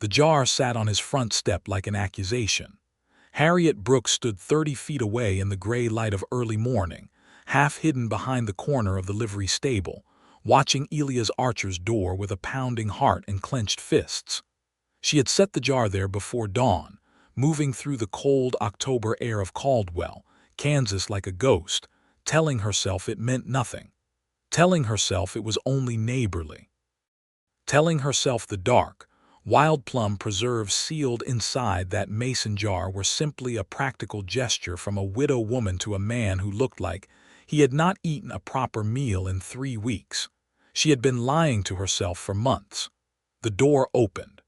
The jar sat on his front step like an accusation. Harriet Brooks stood 30 feet away in the gray light of early morning, half hidden behind the corner of the livery stable, watching Elias Archer's door with a pounding heart and clenched fists. She had set the jar there before dawn, moving through the cold October air of Caldwell, Kansas like a ghost, telling herself it meant nothing, telling herself it was only neighborly, telling herself the dark, wild plum preserves sealed inside that mason jar were simply a practical gesture from a widow woman to a man who looked like he had not eaten a proper meal in 3 weeks. She had been lying to herself for months. The door opened.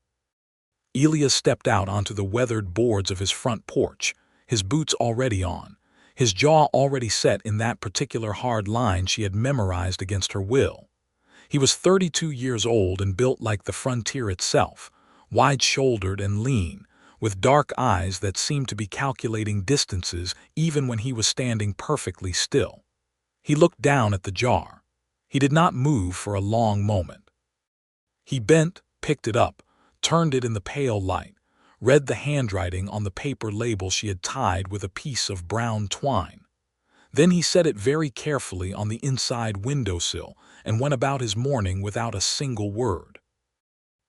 Elias stepped out onto the weathered boards of his front porch, his boots already on, his jaw already set in that particular hard line she had memorized against her will. He was 32 years old and built like the frontier itself, wide-shouldered and lean, with dark eyes that seemed to be calculating distances even when he was standing perfectly still. He looked down at the jar. He did not move for a long moment. He bent, picked it up, turned it in the pale light, read the handwriting on the paper label she had tied with a piece of brown twine. Then he set it very carefully on the inside windowsill and went about his morning without a single word.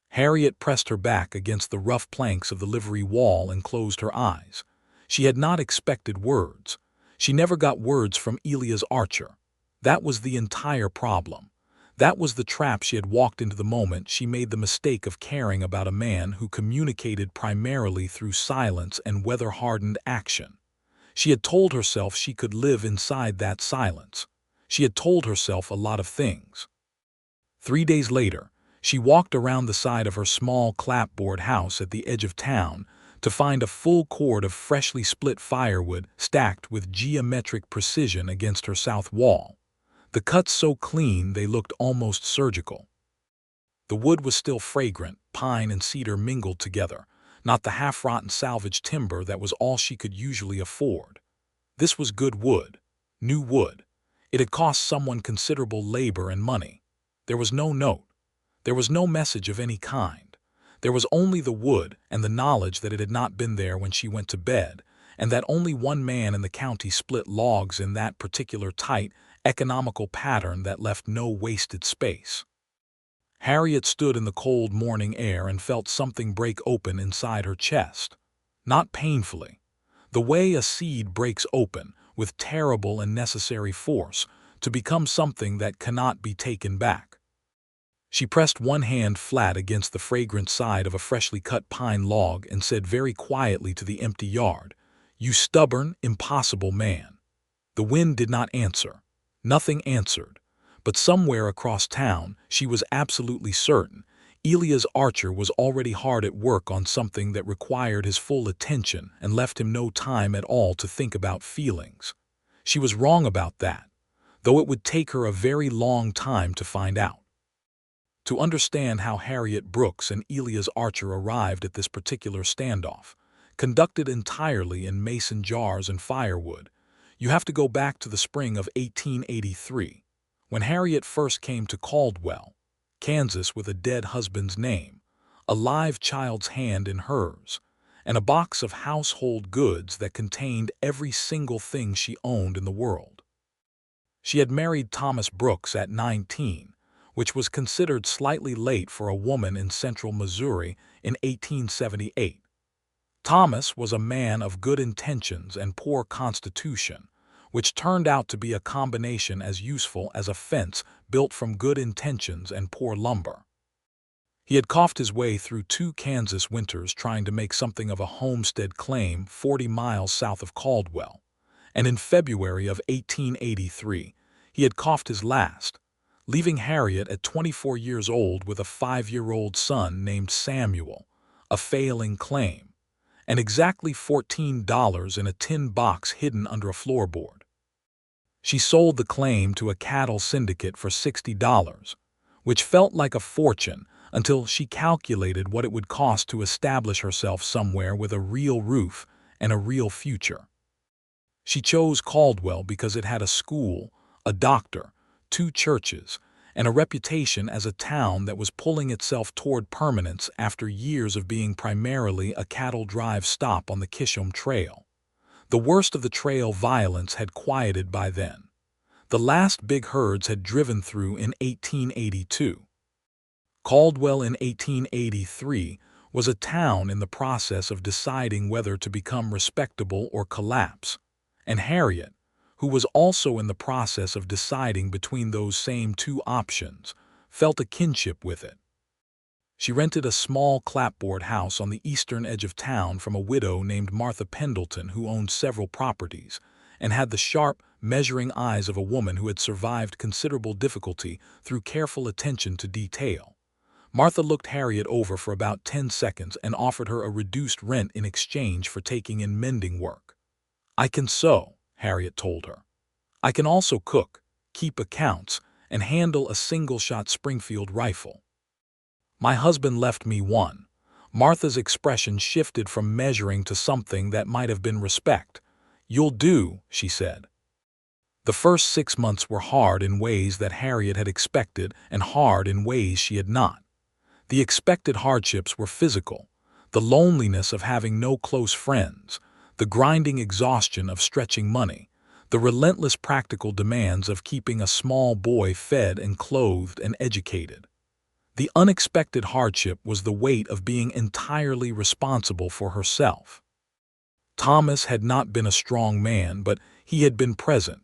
Harriet pressed her back against the rough planks of the livery wall and closed her eyes. She had not expected words. She never got words from Elias Archer. That was the entire problem. That was the trap she had walked into the moment she made the mistake of caring about a man who communicated primarily through silence and weather-hardened action. She had told herself she could live inside that silence. She had told herself a lot of things. 3 days later, she walked around the side of her small clapboard house at the edge of town to find a full cord of freshly split firewood stacked with geometric precision against her south wall. The cuts so clean they looked almost surgical. The wood was still fragrant, pine and cedar mingled together, not the half-rotten salvage timber that was all she could usually afford. This was good wood, new wood. It had cost someone considerable labor and money. There was no note. There was no message of any kind. There was only the wood and the knowledge that it had not been there when she went to bed, and that only one man in the county split logs in that particular tight, economical pattern that left no wasted space. Harriet stood in the cold morning air and felt something break open inside her chest. Not painfully. The way a seed breaks open, with terrible and necessary force, to become something that cannot be taken back. She pressed one hand flat against the fragrant side of a freshly cut pine log and said very quietly to the empty yard, "You stubborn, impossible man." The wind did not answer. Nothing answered. But somewhere across town, she was absolutely certain, Elias Archer was already hard at work on something that required his full attention and left him no time at all to think about feelings. She was wrong about that, though it would take her a very long time to find out. To understand how Harriet Brooks and Elias Archer arrived at this particular standoff, conducted entirely in mason jars and firewood, you have to go back to the spring of 1883, when Harriet first came to Caldwell, Kansas with a dead husband's name, a live child's hand in hers, and a box of household goods that contained every single thing she owned in the world. She had married Thomas Brooks at 19, which was considered slightly late for a woman in central Missouri in 1878. Thomas was a man of good intentions and poor constitution, which turned out to be a combination as useful as a fence built from good intentions and poor lumber. He had coughed his way through 2 Kansas winters trying to make something of a homestead claim 40 miles south of Caldwell, and in February of 1883, he had coughed his last, leaving Harriet at 24 years old with a 5-year-old son named Samuel, a failing claim, and exactly $14 in a tin box hidden under a floorboard. She sold the claim to a cattle syndicate for $60, which felt like a fortune until she calculated what it would cost to establish herself somewhere with a real roof and a real future. She chose Caldwell because it had a school, a doctor, 2 churches, and a reputation as a town that was pulling itself toward permanence after years of being primarily a cattle drive stop on the Kishom Trail. The worst of the trail violence had quieted by then. The last big herds had driven through in 1882. Caldwell in 1883 was a town in the process of deciding whether to become respectable or collapse, and Harriet, who was also in the process of deciding between those same two options, felt a kinship with it. She rented a small clapboard house on the eastern edge of town from a widow named Martha Pendleton who owned several properties and had the sharp, measuring eyes of a woman who had survived considerable difficulty through careful attention to detail. Martha looked Harriet over for about 10 seconds and offered her a reduced rent in exchange for taking in mending work. "I can sew," Harriet told her. "I can also cook, keep accounts, and handle a single-shot Springfield rifle. My husband left me one." Martha's expression shifted from measuring to something that might have been respect. "You'll do," she said. The first 6 months were hard in ways that Harriet had expected and hard in ways she had not. The expected hardships were physical, the loneliness of having no close friends, the grinding exhaustion of stretching money, the relentless practical demands of keeping a small boy fed and clothed and educated. The unexpected hardship was the weight of being entirely responsible for herself. Thomas had not been a strong man, but he had been present,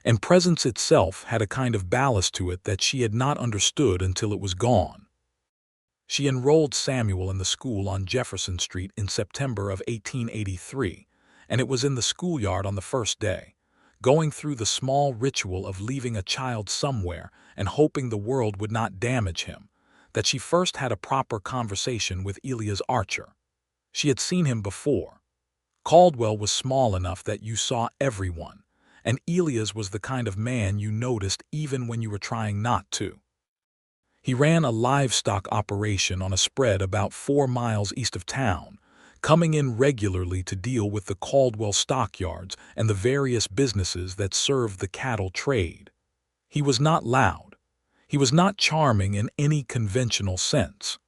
and presence itself had a kind of ballast to it that she had not understood until it was gone. She enrolled Samuel in the school on Jefferson Street in September of 1883, and it was in the schoolyard on the first day, going through the small ritual of leaving a child somewhere and hoping the world would not damage him, that she first had a proper conversation with Elias Archer. She had seen him before. Caldwell was small enough that you saw everyone, and Elias was the kind of man you noticed even when you were trying not to. He ran a livestock operation on a spread about 4 miles east of town, coming in regularly to deal with the Caldwell stockyards and the various businesses that served the cattle trade. He was not loud. He was not charming in any conventional sense.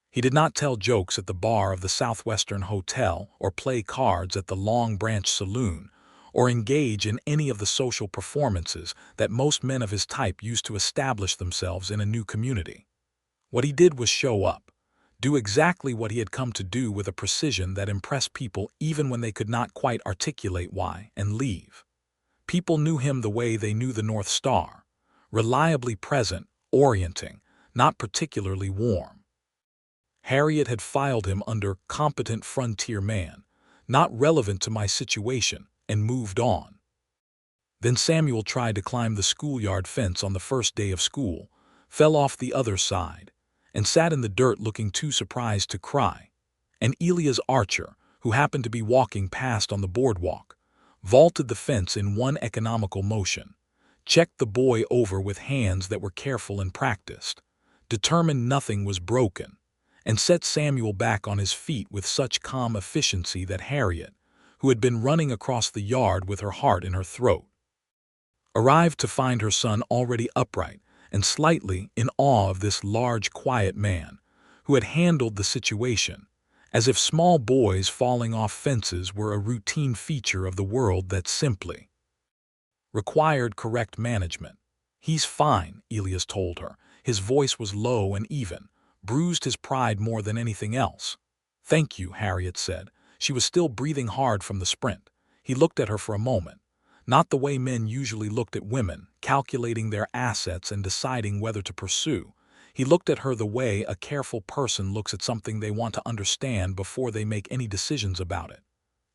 He did not tell jokes at the bar of the Southwestern Hotel or play cards at the Long Branch Saloon, or engage in any of the social performances that most men of his type used to establish themselves in a new community. What he did was show up, do exactly what he had come to do with a precision that impressed people even when they could not quite articulate why, and leave. People knew him the way they knew the North Star, reliably present, orienting, not particularly warm. Harriet had filed him under competent frontier man, not relevant to my situation, and moved on. Then Samuel tried to climb the schoolyard fence on the first day of school, fell off the other side, and sat in the dirt looking too surprised to cry. And Elias Archer, who happened to be walking past on the boardwalk, vaulted the fence in one economical motion, checked the boy over with hands that were careful and practiced, determined nothing was broken, and set Samuel back on his feet with such calm efficiency that Harriet, who had been running across the yard with her heart in her throat, arrived to find her son already upright and slightly in awe of this large, quiet man who had handled the situation as if small boys falling off fences were a routine feature of the world that simply required correct management. "He's fine," Elias told her. His voice was low and even, bruised his pride more than anything else. "Thank you," Harriet said. She was still breathing hard from the sprint. He looked at her for a moment, not the way men usually looked at women, calculating their assets and deciding whether to pursue. He looked at her the way a careful person looks at something they want to understand before they make any decisions about it.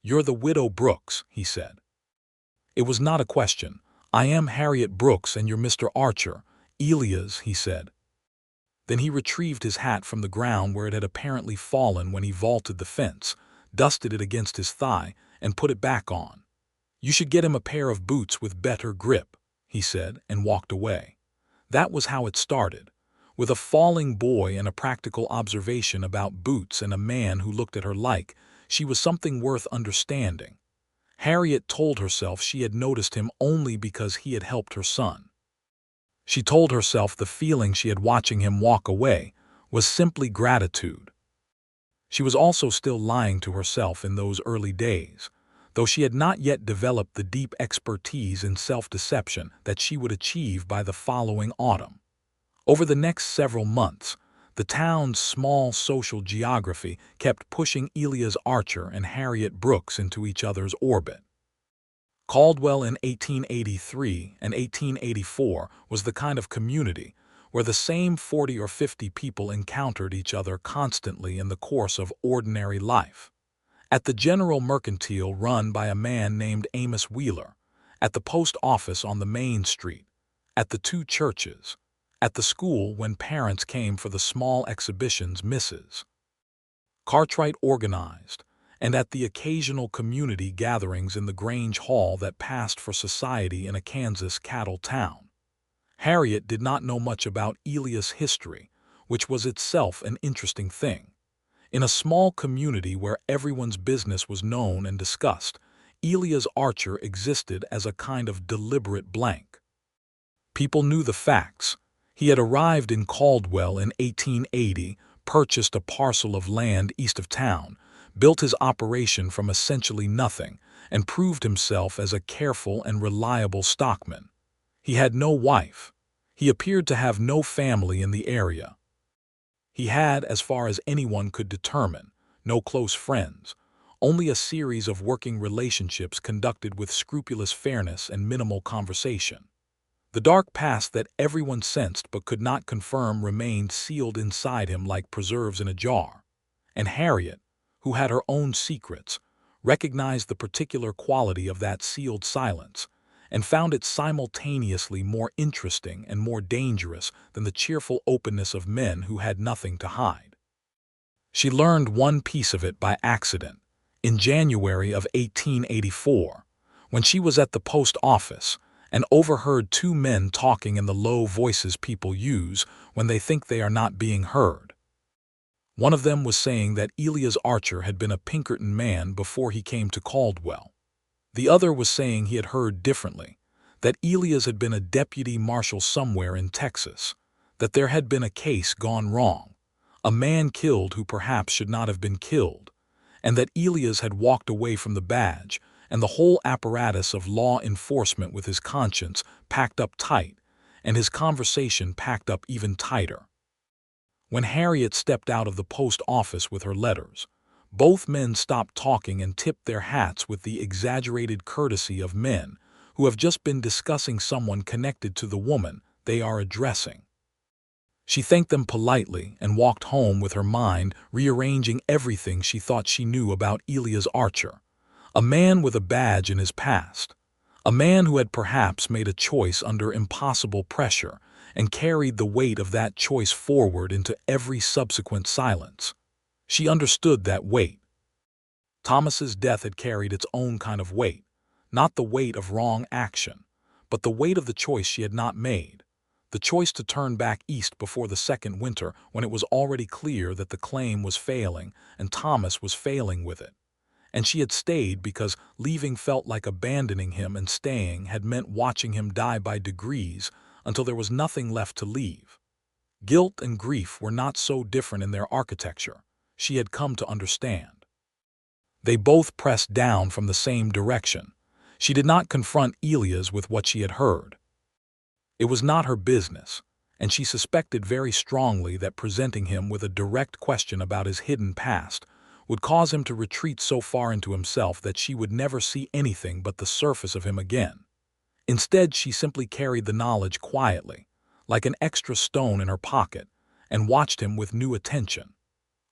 "You're the widow Brooks," he said. It was not a question. "I am Harriet Brooks and you're Mr. Archer." "Elias," he said. Then he retrieved his hat from the ground where it had apparently fallen when he vaulted the fence, dusted it against his thigh, and put it back on. "You should get him a pair of boots with better grip," he said, and walked away. That was how it started, with a falling boy and a practical observation about boots and a man who looked at her like she was something worth understanding. Harriet told herself she had noticed him only because he had helped her son. She told herself the feeling she had watching him walk away was simply gratitude. She was also still lying to herself in those early days, though she had not yet developed the deep expertise in self-deception that she would achieve by the following autumn. Over the next several months, the town's small social geography kept pushing Elias Archer and Harriet Brooks into each other's orbit. Caldwell in 1883 and 1884 was the kind of community where the same 40 or 50 people encountered each other constantly in the course of ordinary life. At the General Mercantile run by a man named Amos Wheeler, at the post office on the main street, at the two churches, at the school when parents came for the small exhibitions Mrs. Cartwright organized, and at the occasional community gatherings in the Grange Hall that passed for society in a Kansas cattle town. Harriet did not know much about Elias' history, which was itself an interesting thing. In a small community where everyone's business was known and discussed, Elias Archer existed as a kind of deliberate blank. People knew the facts. He had arrived in Caldwell in 1880, purchased a parcel of land east of town, built his operation from essentially nothing, and proved himself as a careful and reliable stockman. He had no wife. He appeared to have no family in the area. He had, as far as anyone could determine, no close friends, only a series of working relationships conducted with scrupulous fairness and minimal conversation. The dark past that everyone sensed but could not confirm remained sealed inside him like preserves in a jar. And Harriet, who had her own secrets, recognized the particular quality of that sealed silence, and found it simultaneously more interesting and more dangerous than the cheerful openness of men who had nothing to hide. She learned one piece of it by accident, in January of 1884, when she was at the post office and overheard two men talking in the low voices people use when they think they are not being heard. One of them was saying that Elias Archer had been a Pinkerton man before he came to Caldwell. The other was saying he had heard differently, that Elias had been a deputy marshal somewhere in Texas, that there had been a case gone wrong, a man killed who perhaps should not have been killed, and that Elias had walked away from the badge and the whole apparatus of law enforcement with his conscience packed up tight, and his conversation packed up even tighter. When Harriet stepped out of the post office with her letters, both men stopped talking and tipped their hats with the exaggerated courtesy of men who have just been discussing someone connected to the woman they are addressing. She thanked them politely and walked home with her mind rearranging everything she thought she knew about Elias Archer, a man with a badge in his past, a man who had perhaps made a choice under impossible pressure and carried the weight of that choice forward into every subsequent silence. She understood that weight. Thomas's death had carried its own kind of weight, not the weight of wrong action, but the weight of the choice she had not made, the choice to turn back east before the second winter when it was already clear that the claim was failing and Thomas was failing with it. And she had stayed because leaving felt like abandoning him, and staying had meant watching him die by degrees until there was nothing left to leave. Guilt and grief were not so different in their architecture, she had come to understand. They both pressed down from the same direction. She did not confront Elias with what she had heard. It was not her business, and she suspected very strongly that presenting him with a direct question about his hidden past would cause him to retreat so far into himself that she would never see anything but the surface of him again. Instead, she simply carried the knowledge quietly, like an extra stone in her pocket, and watched him with new attention.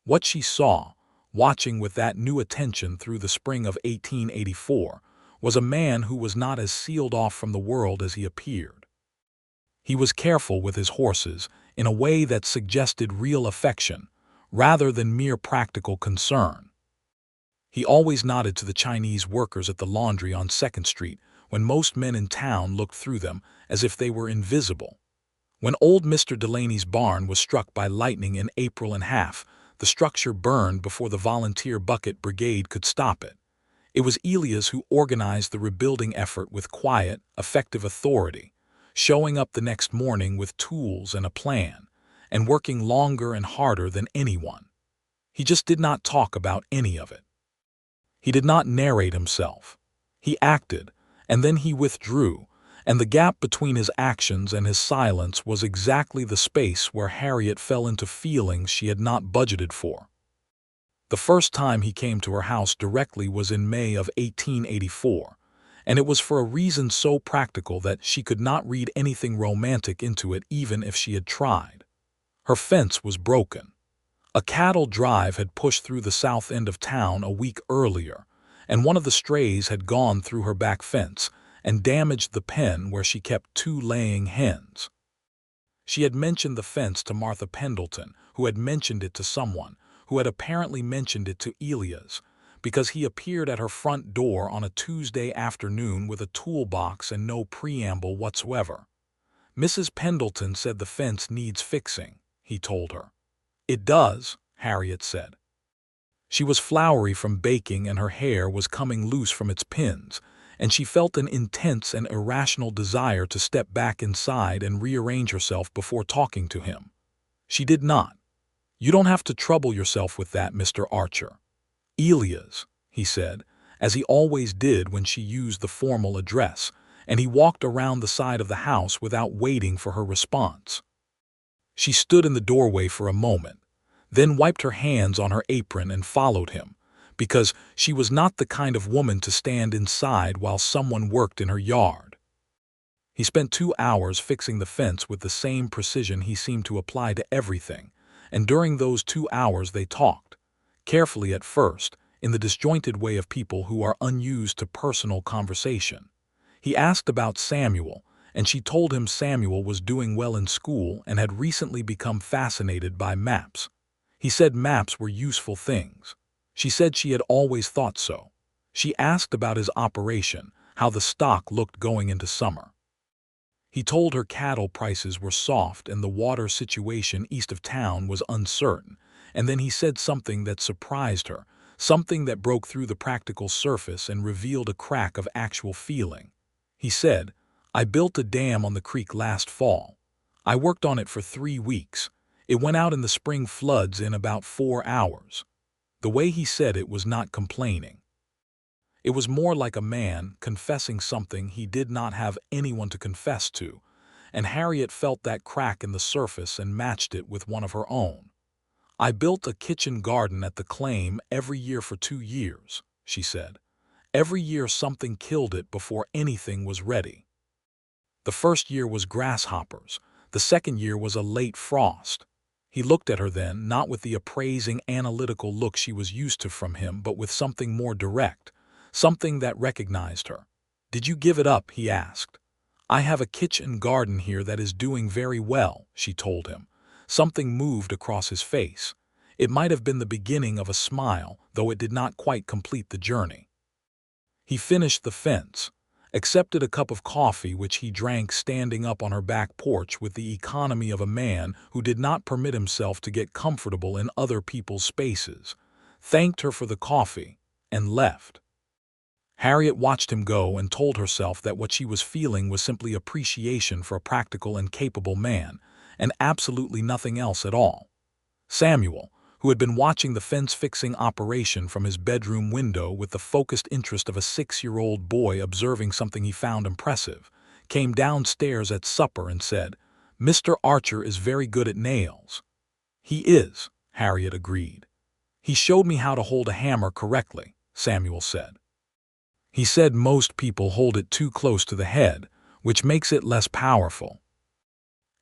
What she saw, watching with that new attention through the spring of 1884, was a man who was not as sealed off from the world as he appeared. He was careful with his horses in a way that suggested real affection, rather than mere practical concern. He always nodded to the Chinese workers at the laundry on 2nd Street when most men in town looked through them as if they were invisible. When old Mr. Delaney's barn was struck by lightning in April and half, the structure burned before the volunteer bucket brigade could stop it. It was Elias who organized the rebuilding effort with quiet, effective authority, showing up the next morning with tools and a plan, and working longer and harder than anyone. He just did not talk about any of it. He did not narrate himself. He acted, and then he withdrew, and the gap between his actions and his silence was exactly the space where Harriet fell into feelings she had not budgeted for. The first time he came to her house directly was in May of 1884, and it was for a reason so practical that she could not read anything romantic into it even if she had tried. Her fence was broken. A cattle drive had pushed through the south end of town a week earlier, and one of the strays had gone through her back fence and damaged the pen where she kept 2 laying hens. She had mentioned the fence to Martha Pendleton, who had mentioned it to someone, who had apparently mentioned it to Elias, because he appeared at her front door on a Tuesday afternoon with a toolbox and no preamble whatsoever. "Mrs. Pendleton said the fence needs fixing," he told her. "It does," Harriet said. She was floury from baking and her hair was coming loose from its pins, and she felt an intense and irrational desire to step back inside and rearrange herself before talking to him. She did not. "You don't have to trouble yourself with that, Mr. Archer." "Elias," he said, as he always did when she used the formal address, and he walked around the side of the house without waiting for her response. She stood in the doorway for a moment, then wiped her hands on her apron and followed him, because she was not the kind of woman to stand inside while someone worked in her yard. He spent 2 hours fixing the fence with the same precision he seemed to apply to everything, and during those 2 hours they talked, carefully at first, in the disjointed way of people who are unused to personal conversation. He asked about Samuel, and she told him Samuel was doing well in school and had recently become fascinated by maps. He said maps were useful things. She said she had always thought so. She asked about his operation, how the stock looked going into summer. He told her cattle prices were soft and the water situation east of town was uncertain, and then he said something that surprised her, something that broke through the practical surface and revealed a crack of actual feeling. He said, "I built a dam on the creek last fall. I worked on it for 3 weeks. It went out in the spring floods in about 4 hours." The way he said it was not complaining. It was more like a man confessing something he did not have anyone to confess to, and Harriet felt that crack in the surface and matched it with one of her own. "I built a kitchen garden at the claim every year for 2 years, she said. "Every year something killed it before anything was ready. The first year was grasshoppers. The second year was a late frost." He looked at her then, not with the appraising, analytical look she was used to from him, but with something more direct, something that recognized her. "Did you give it up?" he asked. "I have a kitchen garden here that is doing very well," she told him. Something moved across his face. It might have been the beginning of a smile, though it did not quite complete the journey. He finished the fence, accepted a cup of coffee which he drank standing up on her back porch with the economy of a man who did not permit himself to get comfortable in other people's spaces, thanked her for the coffee, and left. Harriet watched him go and told herself that what she was feeling was simply appreciation for a practical and capable man, and absolutely nothing else at all. Samuel, who had been watching the fence-fixing operation from his bedroom window with the focused interest of a 6-year-old boy observing something he found impressive, came downstairs at supper and said, "Mr. Archer is very good at nails." "He is," Harriet agreed. "He showed me how to hold a hammer correctly," Samuel said. "He said most people hold it too close to the head, which makes it less powerful."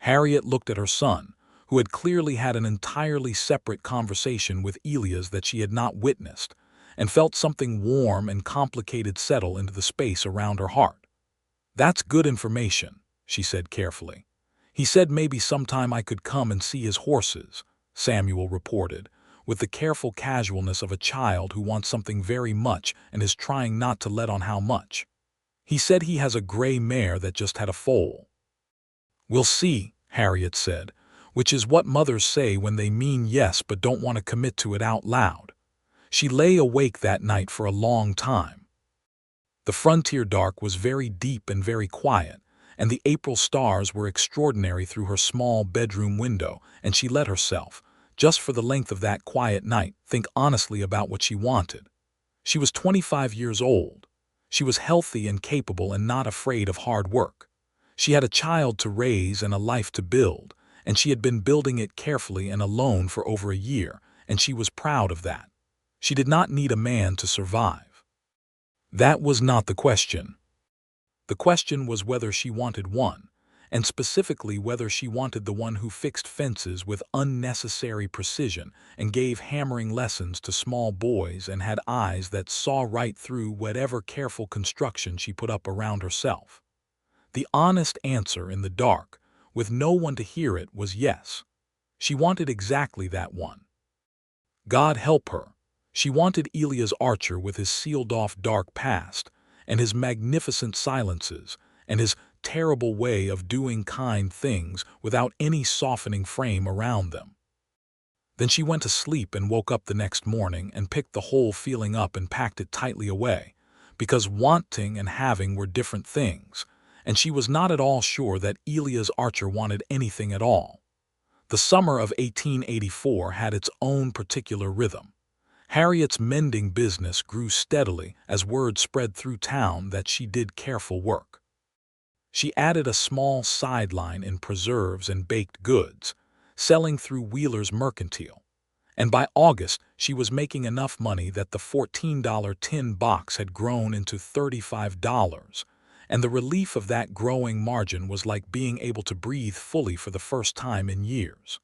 Harriet looked at her son, who had clearly had an entirely separate conversation with Elias that she had not witnessed, and felt something warm and complicated settle into the space around her heart. "That's good information," she said carefully. "He said maybe sometime I could come and see his horses," Samuel reported, with the careful casualness of a child who wants something very much and is trying not to let on how much. "He said he has a gray mare that just had a foal." "We'll see," Harriet said, which is what mothers say when they mean yes but don't want to commit to it out loud. She lay awake that night for a long time. The frontier dark was very deep and very quiet, and the April stars were extraordinary through her small bedroom window, and she let herself, just for the length of that quiet night, think honestly about what she wanted. She was 25 years old. She was healthy and capable and not afraid of hard work. She had a child to raise and a life to build, and she had been building it carefully and alone for over a year, and she was proud of that. She did not need a man to survive. That was not the question. The question was whether she wanted one, and specifically whether she wanted the one who fixed fences with unnecessary precision and gave hammering lessons to small boys and had eyes that saw right through whatever careful construction she put up around herself. The honest answer in the dark, with no one to hear it, was yes. She wanted exactly that one. God help her. She wanted Elias Archer with his sealed-off dark past, and his magnificent silences, and his terrible way of doing kind things without any softening frame around them. Then she went to sleep and woke up the next morning and picked the whole feeling up and packed it tightly away, because wanting and having were different things, and she was not at all sure that Elias Archer wanted anything at all. The summer of 1884 had its own particular rhythm. Harriet's mending business grew steadily as word spread through town that she did careful work. She added a small sideline in preserves and baked goods, selling through Wheeler's Mercantile, and by August she was making enough money that the $14 tin box had grown into $35, and the relief of that growing margin was like being able to breathe fully for the first time in years.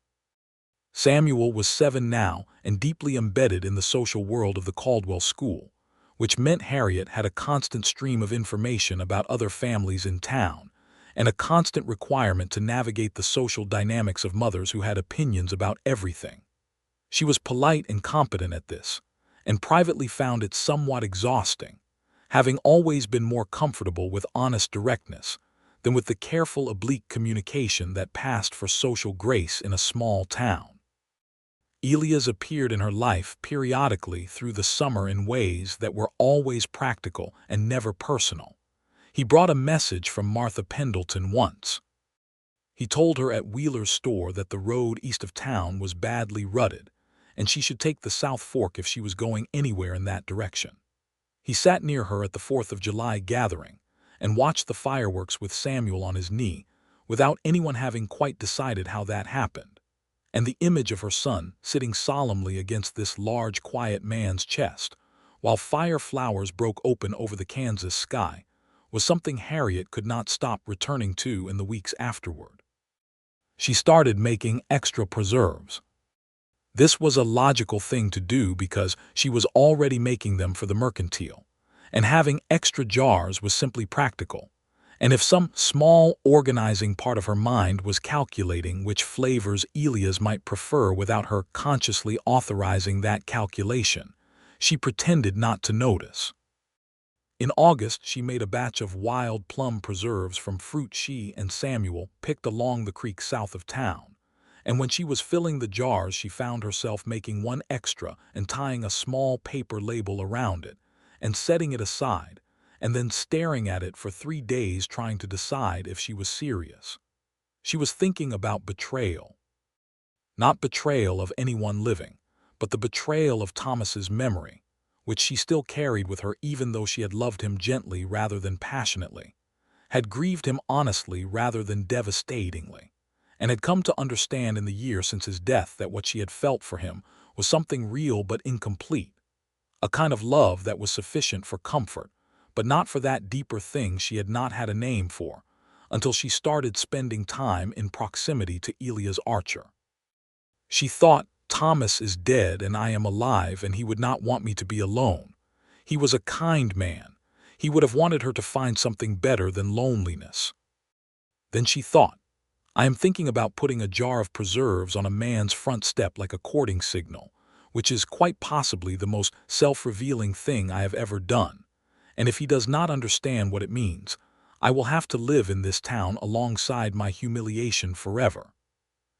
Samuel was 7 now and deeply embedded in the social world of the Caldwell school, which meant Harriet had a constant stream of information about other families in town, and a constant requirement to navigate the social dynamics of mothers who had opinions about everything. She was polite and competent at this, and privately found it somewhat exhausting, having always been more comfortable with honest directness than with the careful oblique communication that passed for social grace in a small town. Elias appeared in her life periodically through the summer in ways that were always practical and never personal. He brought a message from Martha Pendleton once. He told her at Wheeler's store that the road east of town was badly rutted, and she should take the South Fork if she was going anywhere in that direction. He sat near her at the 4th of July gathering and watched the fireworks with Samuel on his knee, without anyone having quite decided how that happened. And the image of her son sitting solemnly against this large, quiet man's chest, while fire flowers broke open over the Kansas sky, was something Harriet could not stop returning to in the weeks afterward. She started making extra preserves. This was a logical thing to do because she was already making them for the Mercantile, and having extra jars was simply practical. And if some small organizing part of her mind was calculating which flavors Elias might prefer without her consciously authorizing that calculation, she pretended not to notice. In August, she made a batch of wild plum preserves from fruit she and Samuel picked along the creek south of town, and when she was filling the jars she found herself making one extra and tying a small paper label around it, and setting it aside, and then staring at it for 3 days trying to decide if she was serious. She was thinking about betrayal. Not betrayal of anyone living, but the betrayal of Thomas's memory, which she still carried with her even though she had loved him gently rather than passionately, had grieved him honestly rather than devastatingly, and had come to understand in the year since his death that what she had felt for him was something real but incomplete, a kind of love that was sufficient for comfort, but not for that deeper thing she had not had a name for, until she started spending time in proximity to Elias Archer. She thought, Thomas is dead and I am alive and he would not want me to be alone. He was a kind man. He would have wanted her to find something better than loneliness. Then she thought, I am thinking about putting a jar of preserves on a man's front step like a courting signal, which is quite possibly the most self-revealing thing I have ever done. And if he does not understand what it means, I will have to live in this town alongside my humiliation forever.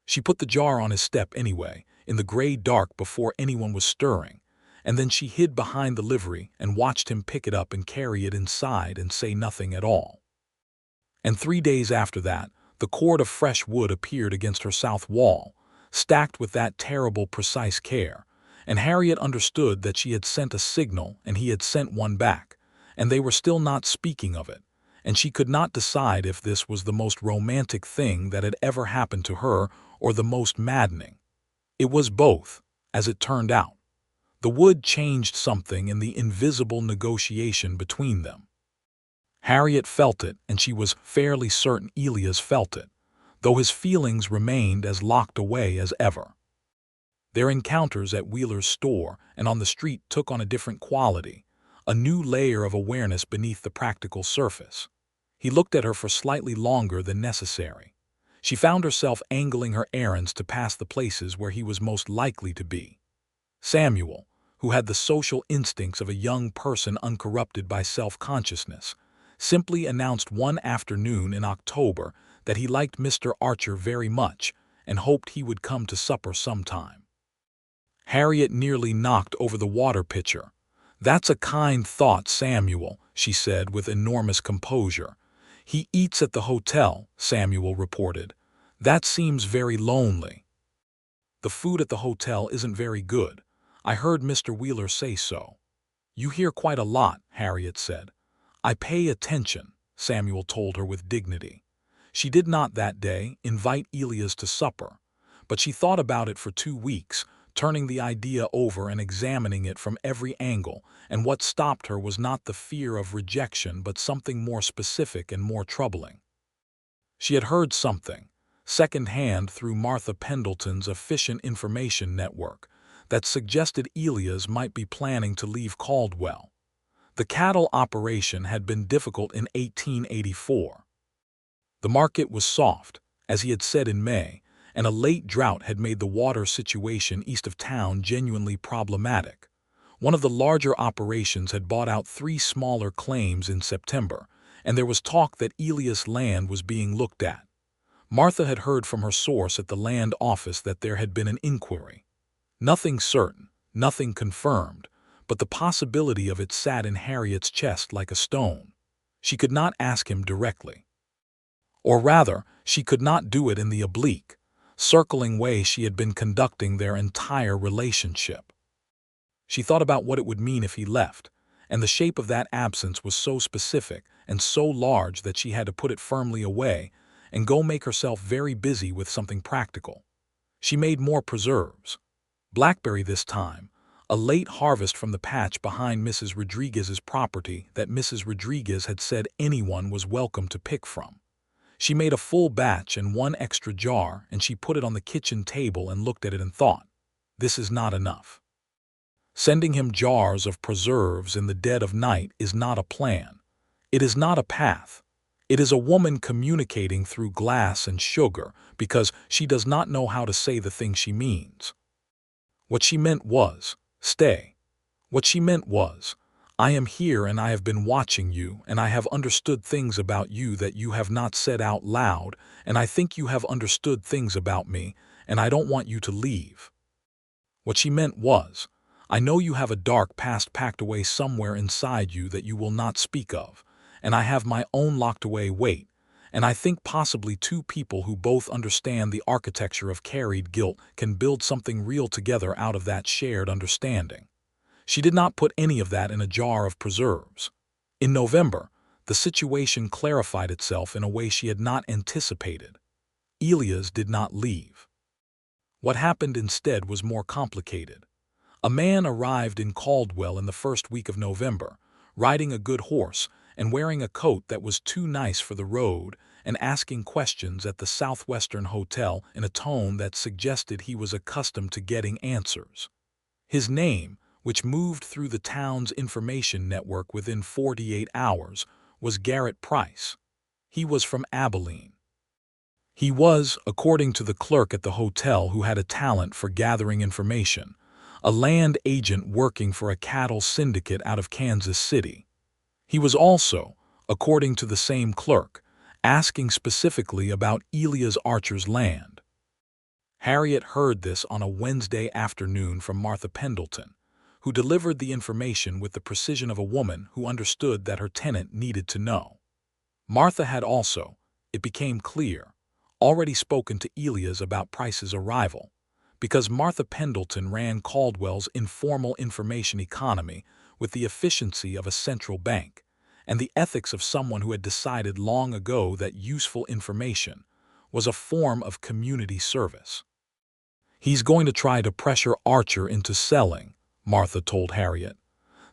She put the jar on his step anyway, in the gray dark before anyone was stirring, and then she hid behind the livery and watched him pick it up and carry it inside and say nothing at all. And 3 days after that, the cord of fresh wood appeared against her south wall, stacked with that terrible precise care, and Harriet understood that she had sent a signal and he had sent one back, and they were still not speaking of it, and she could not decide if this was the most romantic thing that had ever happened to her or the most maddening. It was both, as it turned out. The wood changed something in the invisible negotiation between them. Harriet felt it, and she was fairly certain Elias felt it, though his feelings remained as locked away as ever. Their encounters at Wheeler's store and on the street took on a different quality, a new layer of awareness beneath the practical surface. He looked at her for slightly longer than necessary. She found herself angling her errands to pass the places where he was most likely to be. Samuel, who had the social instincts of a young person uncorrupted by self-consciousness, simply announced one afternoon in October that he liked Mr. Archer very much and hoped he would come to supper sometime. Harriet nearly knocked over the water pitcher. "That's a kind thought, Samuel," she said with enormous composure. "He eats at the hotel," Samuel reported. "That seems very lonely." "The food at the hotel isn't very good. I heard Mr. Wheeler say so." "You hear quite a lot," Harriet said. "I pay attention," Samuel told her with dignity. She did not that day invite Elias to supper, but she thought about it for 2 weeks, turning the idea over and examining it from every angle, and what stopped her was not the fear of rejection but something more specific and more troubling. She had heard something, second-hand through Martha Pendleton's efficient information network, that suggested Elias might be planning to leave Caldwell. The cattle operation had been difficult in 1884. The market was soft, as he had said in May, and a late drought had made the water situation east of town genuinely problematic. One of the larger operations had bought out 3 smaller claims in September, and there was talk that Elias' land was being looked at. Martha had heard from her source at the land office that there had been an inquiry. Nothing certain, nothing confirmed, but the possibility of it sat in Harriet's chest like a stone. She could not ask him directly. Or rather, she could not do it in the oblique, circling way she had been conducting their entire relationship. She thought about what it would mean if he left, and the shape of that absence was so specific and so large that she had to put it firmly away and go make herself very busy with something practical. She made more preserves. Blackberry this time, a late harvest from the patch behind Mrs. Rodriguez's property that Mrs. Rodriguez had said anyone was welcome to pick from. She made a full batch and 1 extra jar, and she put it on the kitchen table and looked at it and thought, "This is not enough." Sending him jars of preserves in the dead of night is not a plan. It is not a path. It is a woman communicating through glass and sugar because she does not know how to say the thing she means. What she meant was, "Stay." What she meant was, "I am here and I have been watching you and I have understood things about you that you have not said out loud, and I think you have understood things about me, and I don't want you to leave." What she meant was, "I know you have a dark past packed away somewhere inside you that you will not speak of, and I have my own locked away weight, and I think possibly 2 people who both understand the architecture of carried guilt can build something real together out of that shared understanding." She did not put any of that in a jar of preserves. In November, the situation clarified itself in a way she had not anticipated. Elias did not leave. What happened instead was more complicated. A man arrived in Caldwell in the first week of November, riding a good horse and wearing a coat that was too nice for the road and asking questions at the Southwestern Hotel in a tone that suggested he was accustomed to getting answers. His name, which moved through the town's information network within 48 hours, was Garrett Price. He was from Abilene. He was, according to the clerk at the hotel who had a talent for gathering information, a land agent working for a cattle syndicate out of Kansas City. He was also, according to the same clerk, asking specifically about Elias Archer's land. Harriet heard this on a Wednesday afternoon from Martha Pendleton, who delivered the information with the precision of a woman who understood that her tenant needed to know. Martha had also, it became clear, already spoken to Elias about Price's arrival, because Martha Pendleton ran Caldwell's informal information economy with the efficiency of a central bank and the ethics of someone who had decided long ago that useful information was a form of community service. "He's going to try to pressure Archer into selling," Martha told Harriet.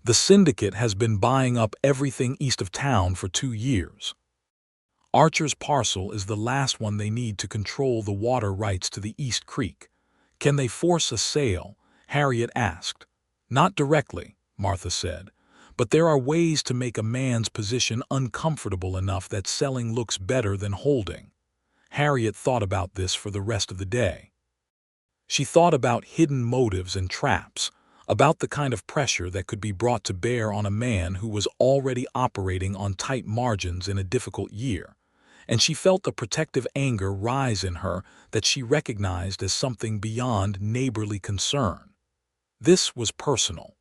"The syndicate has been buying up everything east of town for 2 years. Archer's parcel is the last one they need to control the water rights to the East Creek. Can they force a sale?" Harriet asked. "Not directly," Martha said, "but there are ways to make a man's position uncomfortable enough that selling looks better than holding." Harriet thought about this for the rest of the day. She thought about hidden motives and traps, about the kind of pressure that could be brought to bear on a man who was already operating on tight margins in a difficult year, and she felt a protective anger rise in her that she recognized as something beyond neighborly concern. This was personal.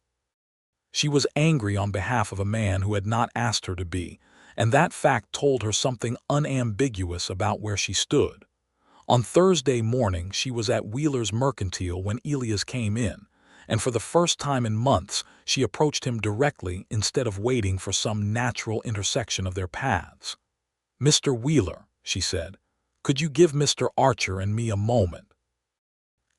She was angry on behalf of a man who had not asked her to be, and that fact told her something unambiguous about where she stood. On Thursday morning she was at Wheeler's Mercantile when Elias came in, and for the first time in months she approached him directly instead of waiting for some natural intersection of their paths. "Mr. Wheeler," she said, "could you give Mr. Archer and me a moment?"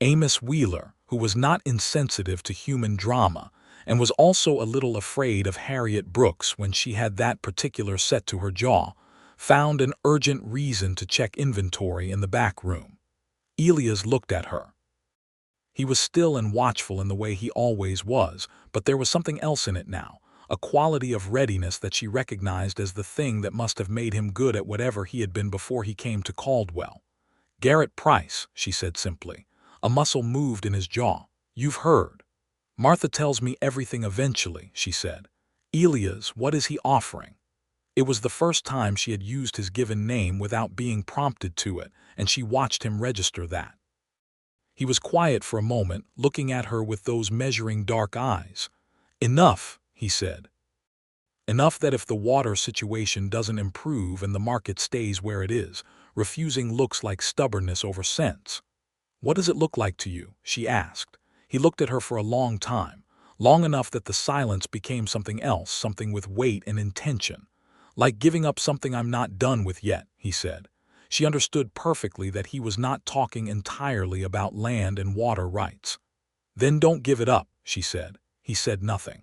Amos Wheeler, who was not insensitive to human drama and was also a little afraid of Harriet Brooks when she had that particular set to her jaw, found an urgent reason to check inventory in the back room. Elias looked at her. He was still and watchful in the way he always was, but there was something else in it now, a quality of readiness that she recognized as the thing that must have made him good at whatever he had been before he came to Caldwell. "Garrett Price," she said simply. A muscle moved in his jaw. "You've heard." "Martha tells me everything eventually," she said. "Elias, what is he offering?" It was the first time she had used his given name without being prompted to it, and she watched him register that. He was quiet for a moment, looking at her with those measuring dark eyes. "Enough," he said. "Enough that if the water situation doesn't improve and the market stays where it is, refusing looks like stubbornness over sense." "What does it look like to you?" she asked. He looked at her for a long time, long enough that the silence became something else, something with weight and intention. "Like giving up something I'm not done with yet," he said. She understood perfectly that he was not talking entirely about land and water rights. "Then don't give it up," she said. He said nothing.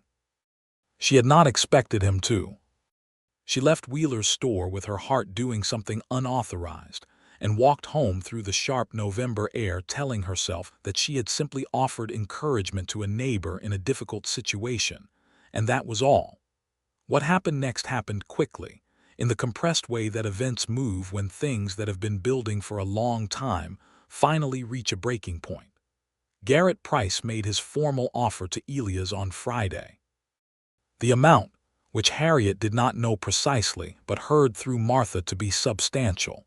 She had not expected him to. She left Wheeler's store with her heart doing something unauthorized, and walked home through the sharp November air telling herself that she had simply offered encouragement to a neighbor in a difficult situation, and that was all. What happened next happened quickly, in the compressed way that events move when things that have been building for a long time finally reach a breaking point. Garrett Price made his formal offer to Elias on Friday. The amount, which Harriet did not know precisely but heard through Martha to be substantial,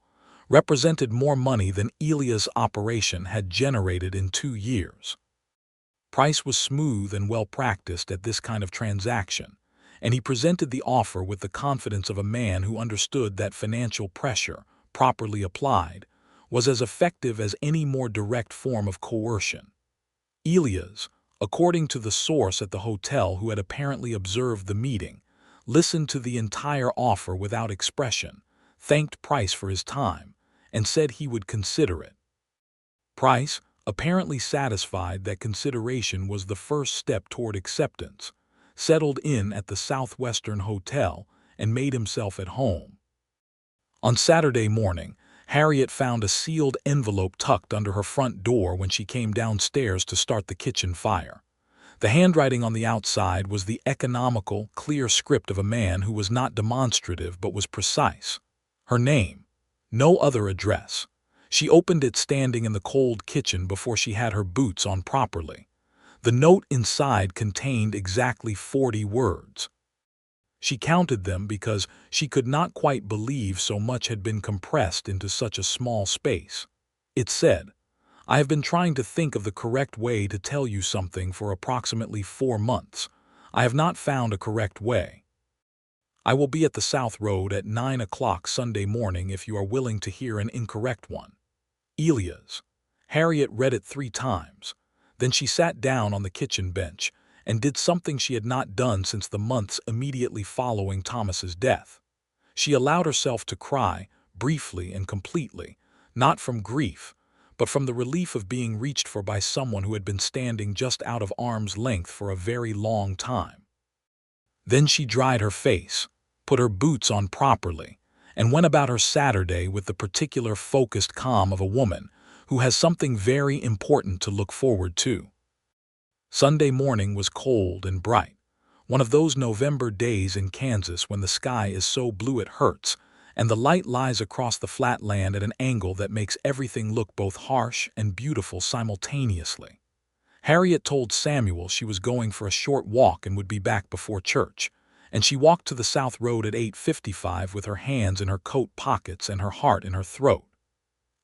represented more money than Elias' operation had generated in 2 years. Price was smooth and well-practiced at this kind of transaction, and he presented the offer with the confidence of a man who understood that financial pressure, properly applied, was as effective as any more direct form of coercion. Elias, according to the source at the hotel who had apparently observed the meeting, listened to the entire offer without expression, thanked Price for his time, and said he would consider it. Price, apparently satisfied that consideration was the first step toward acceptance, settled in at the Southwestern Hotel and made himself at home. On Saturday morning, Harriet found a sealed envelope tucked under her front door when she came downstairs to start the kitchen fire. The handwriting on the outside was the economical, clear script of a man who was not demonstrative but was precise. Her name. No other address. She opened it standing in the cold kitchen before she had her boots on properly. The note inside contained exactly 40 words. She counted them because she could not quite believe so much had been compressed into such a small space. It said, "I have been trying to think of the correct way to tell you something for approximately 4 months. I have not found a correct way. I will be at the South Road at 9 o'clock Sunday morning if you are willing to hear an incorrect one. Elias. Harriet read it 3 times. Then she sat down on the kitchen bench and did something she had not done since the months immediately following Thomas's death. She allowed herself to cry, briefly and completely, not from grief, but from the relief of being reached for by someone who had been standing just out of arm's length for a very long time. Then she dried her face, put her boots on properly, and went about her Saturday with the particular focused calm of a woman who has something very important to look forward to. Sunday morning was cold and bright, one of those November days in Kansas when the sky is so blue it hurts, and the light lies across the flat land at an angle that makes everything look both harsh and beautiful simultaneously. Harriet told Samuel she was going for a short walk and would be back before church, and she walked to the South Road at 8:55 with her hands in her coat pockets and her heart in her throat.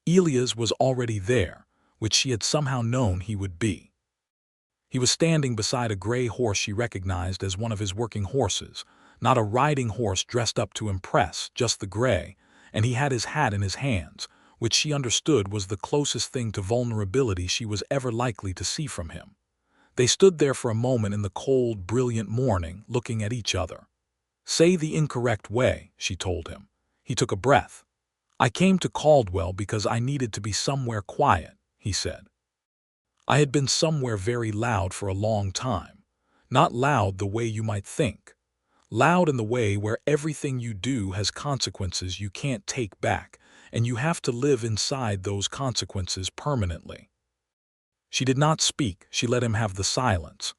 Elias was already there, which she had somehow known he would be. He was standing beside a gray horse she recognized as one of his working horses, not a riding horse dressed up to impress, just the gray, and he had his hat in his hands, which she understood was the closest thing to vulnerability she was ever likely to see from him. They stood there for a moment in the cold, brilliant morning, looking at each other. "Say the incorrect way," she told him. He took a breath. "I came to Caldwell because I needed to be somewhere quiet," he said. "I had been somewhere very loud for a long time. Not loud the way you might think. Loud in the way where everything you do has consequences you can't take back, and you have to live inside those consequences permanently." She did not speak. She let him have the silence.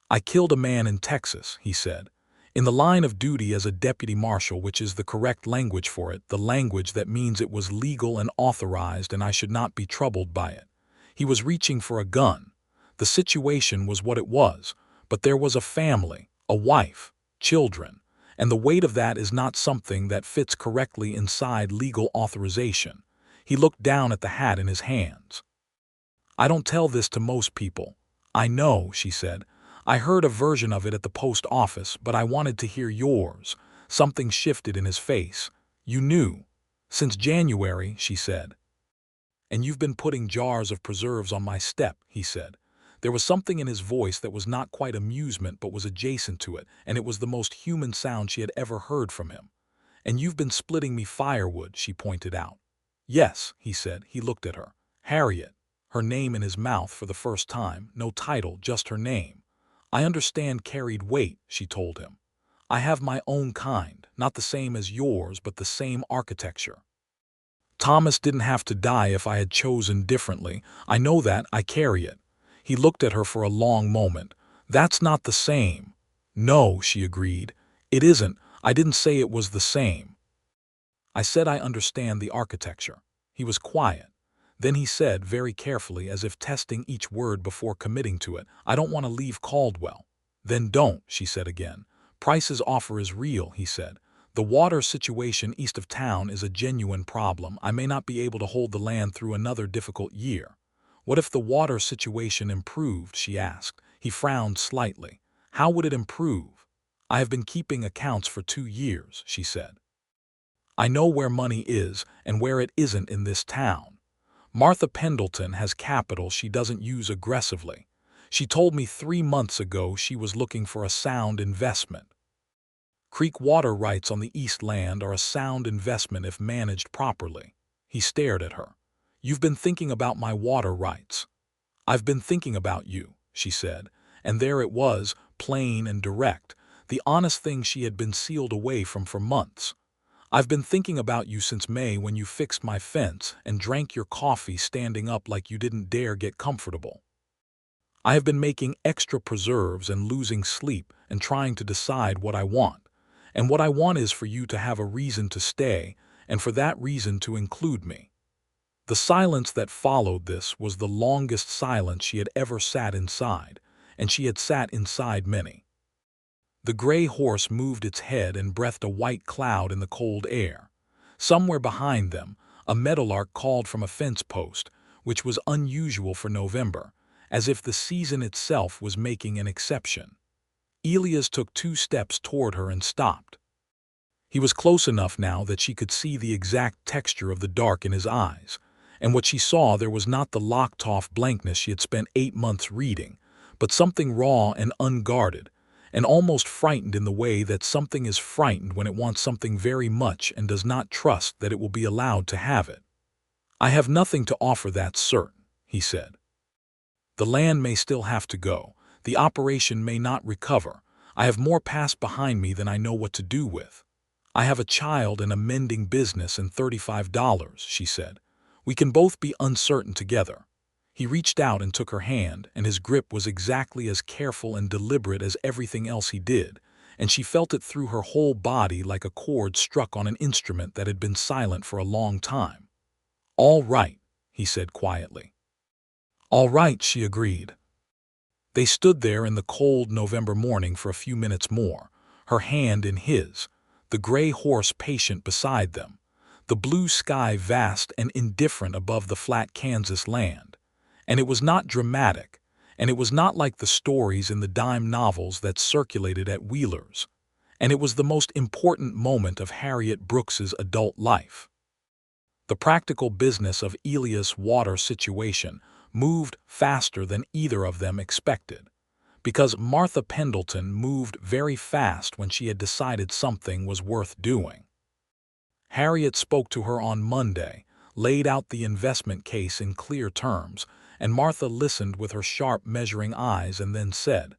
"I killed a man in Texas," he said, "in the line of duty as a deputy marshal, which is the correct language for it, the language that means it was legal and authorized and I should not be troubled by it. He was reaching for a gun. The situation was what it was, but there was a family, a wife, children, and the weight of that is not something that fits correctly inside legal authorization." He looked down at the hat in his hands. "I don't tell this to most people." "I know," she said. "I heard a version of it at the post office, but I wanted to hear yours." Something shifted in his face. "You knew." "Since January," she said. "And you've been putting jars of preserves on my step," he said. There was something in his voice that was not quite amusement but was adjacent to it, and it was the most human sound she had ever heard from him. "And you've been splitting me firewood," she pointed out. "Yes," he said. He looked at her. Harriet. Her name in his mouth for the first time, no title, just her name. "I understand carried weight," she told him. "I have my own kind, not the same as yours but the same architecture. Thomas didn't have to die if I had chosen differently. I know that, I carry it." He looked at her for a long moment. "That's not the same." "No," she agreed. "It isn't. I didn't say it was the same. I said I understand the architecture." He was quiet. Then he said, very carefully, as if testing each word before committing to it, "I don't want to leave Caldwell." "Then don't," she said again. "Price's offer is real," he said. "The water situation east of town is a genuine problem. I may not be able to hold the land through another difficult year." "What if the water situation improved?" she asked. He frowned slightly. "How would it improve?" "I have been keeping accounts for 2 years," she said. "I know where money is and where it isn't in this town. Martha Pendleton has capital she doesn't use aggressively. She told me 3 months ago she was looking for a sound investment. Creek water rights on the East Land are a sound investment if managed properly." He stared at her. "You've been thinking about my water rights." "I've been thinking about you," she said, and there it was, plain and direct, the honest thing she had been sealed away from for months. "I've been thinking about you since May when you fixed my fence and drank your coffee standing up like you didn't dare get comfortable. I have been making extra preserves and losing sleep and trying to decide what I want. And what I want is for you to have a reason to stay, and for that reason to include me." The silence that followed this was the longest silence she had ever sat inside, and she had sat inside many. The gray horse moved its head and breathed a white cloud in the cold air. Somewhere behind them, a meadowlark called from a fence post, which was unusual for November, as if the season itself was making an exception. Elias took 2 steps toward her and stopped. He was close enough now that she could see the exact texture of the dark in his eyes, and what she saw there was not the locked-off blankness she had spent 8 months reading, but something raw and unguarded, and almost frightened in the way that something is frightened when it wants something very much and does not trust that it will be allowed to have it. "I have nothing to offer, that's certain," he said. "The land may still have to go. The operation may not recover. I have more past behind me than I know what to do with. I have a child and a mending business and $35, she said. "We can both be uncertain together." He reached out and took her hand, and his grip was exactly as careful and deliberate as everything else he did, and she felt it through her whole body like a chord struck on an instrument that had been silent for a long time. "All right," he said quietly. "All right," she agreed. They stood there in the cold November morning for a few minutes more, her hand in his, the gray horse patient beside them, the blue sky vast and indifferent above the flat Kansas land. And it was not dramatic, and it was not like the stories in the dime novels that circulated at Wheeler's, and it was the most important moment of Harriet Brooks's adult life. The practical business of Elias' water situation moved faster than either of them expected, because Martha Pendleton moved very fast when she had decided something was worth doing. Harriet spoke to her on Monday, laid out the investment case in clear terms, and Martha listened with her sharp measuring eyes and then said,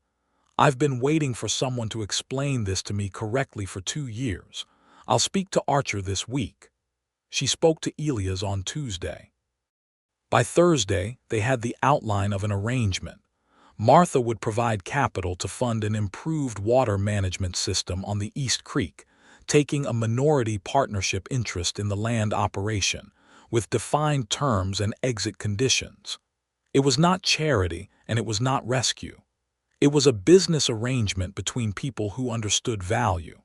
"I've been waiting for someone to explain this to me correctly for 2 years. I'll speak to Archer this week." She spoke to Elias on Tuesday. By Thursday, they had the outline of an arrangement. Martha would provide capital to fund an improved water management system on the East Creek, taking a minority partnership interest in the land operation, with defined terms and exit conditions. It was not charity and it was not rescue. It was a business arrangement between people who understood value.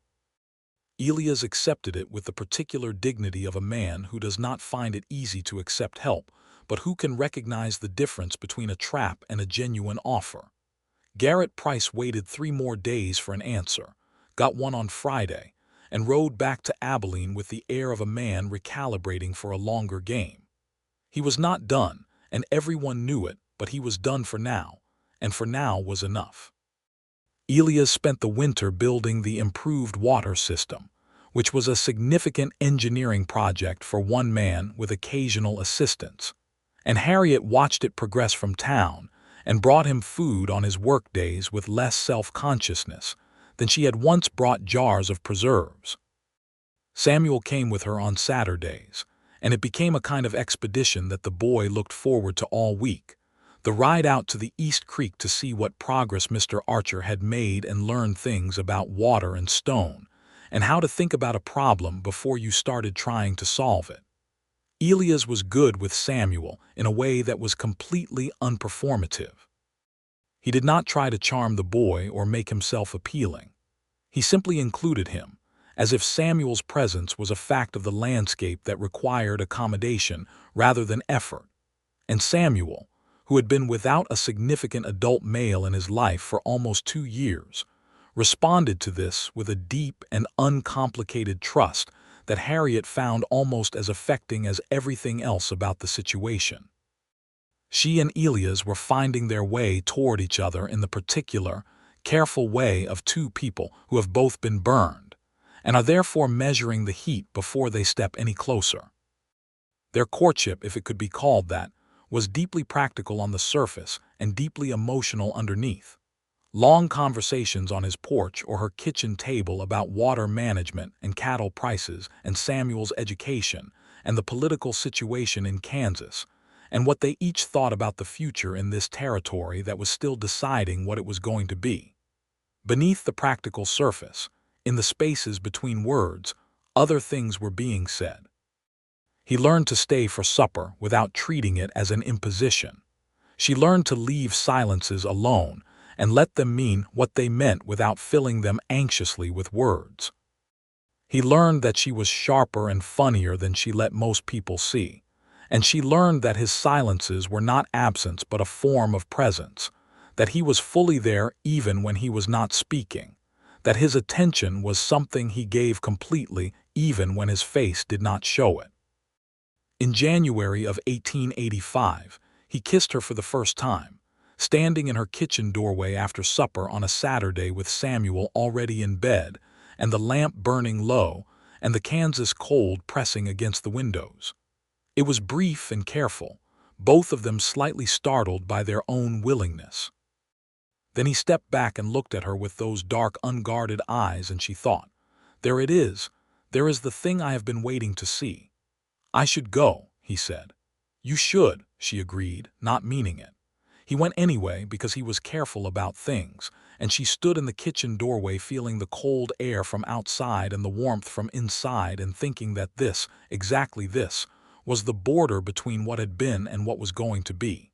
Elias accepted it with the particular dignity of a man who does not find it easy to accept help, but who can recognize the difference between a trap and a genuine offer. Garrett Price waited 3 more days for an answer, got one on Friday, and rode back to Abilene with the air of a man recalibrating for a longer game. He was not done, and everyone knew it, but he was done for now, and for now was enough. Elias spent the winter building the improved water system, which was a significant engineering project for one man with occasional assistance, and Harriet watched it progress from town and brought him food on his work days with less self-consciousness than she had once brought jars of preserves. Samuel came with her on Saturdays, and it became a kind of expedition that the boy looked forward to all week. The ride out to the East Creek to see what progress Mr. Archer had made and learn things about water and stone, and how to think about a problem before you started trying to solve it. Elias was good with Samuel in a way that was completely unperformative. He did not try to charm the boy or make himself appealing. He simply included him, as if Samuel's presence was a fact of the landscape that required accommodation rather than effort. And Samuel, who had been without a significant adult male in his life for almost 2 years, responded to this with a deep and uncomplicated trust that Harriet found almost as affecting as everything else about the situation. She and Elias were finding their way toward each other in the particular, careful way of 2 people who have both been burned, and are therefore measuring the heat before they step any closer. Their courtship, if it could be called that, was deeply practical on the surface and deeply emotional underneath. Long conversations on his porch or her kitchen table about water management and cattle prices and Samuel's education and the political situation in Kansas, and what they each thought about the future in this territory that was still deciding what it was going to be. Beneath the practical surface, in the spaces between words, other things were being said. He learned to stay for supper without treating it as an imposition. She learned to leave silences alone and let them mean what they meant without filling them anxiously with words. He learned that she was sharper and funnier than she let most people see, and she learned that his silences were not absence but a form of presence, that he was fully there even when he was not speaking, that his attention was something he gave completely even when his face did not show it. In January of 1885, he kissed her for the first time, standing in her kitchen doorway after supper on a Saturday with Samuel already in bed and the lamp burning low and the Kansas cold pressing against the windows. It was brief and careful, both of them slightly startled by their own willingness. Then he stepped back and looked at her with those dark, unguarded eyes, and she thought, "There it is. There is the thing I have been waiting to see." "I should go," he said. "You should," she agreed, not meaning it. He went anyway because he was careful about things, and she stood in the kitchen doorway feeling the cold air from outside and the warmth from inside and thinking that this, exactly this, was the border between what had been and what was going to be.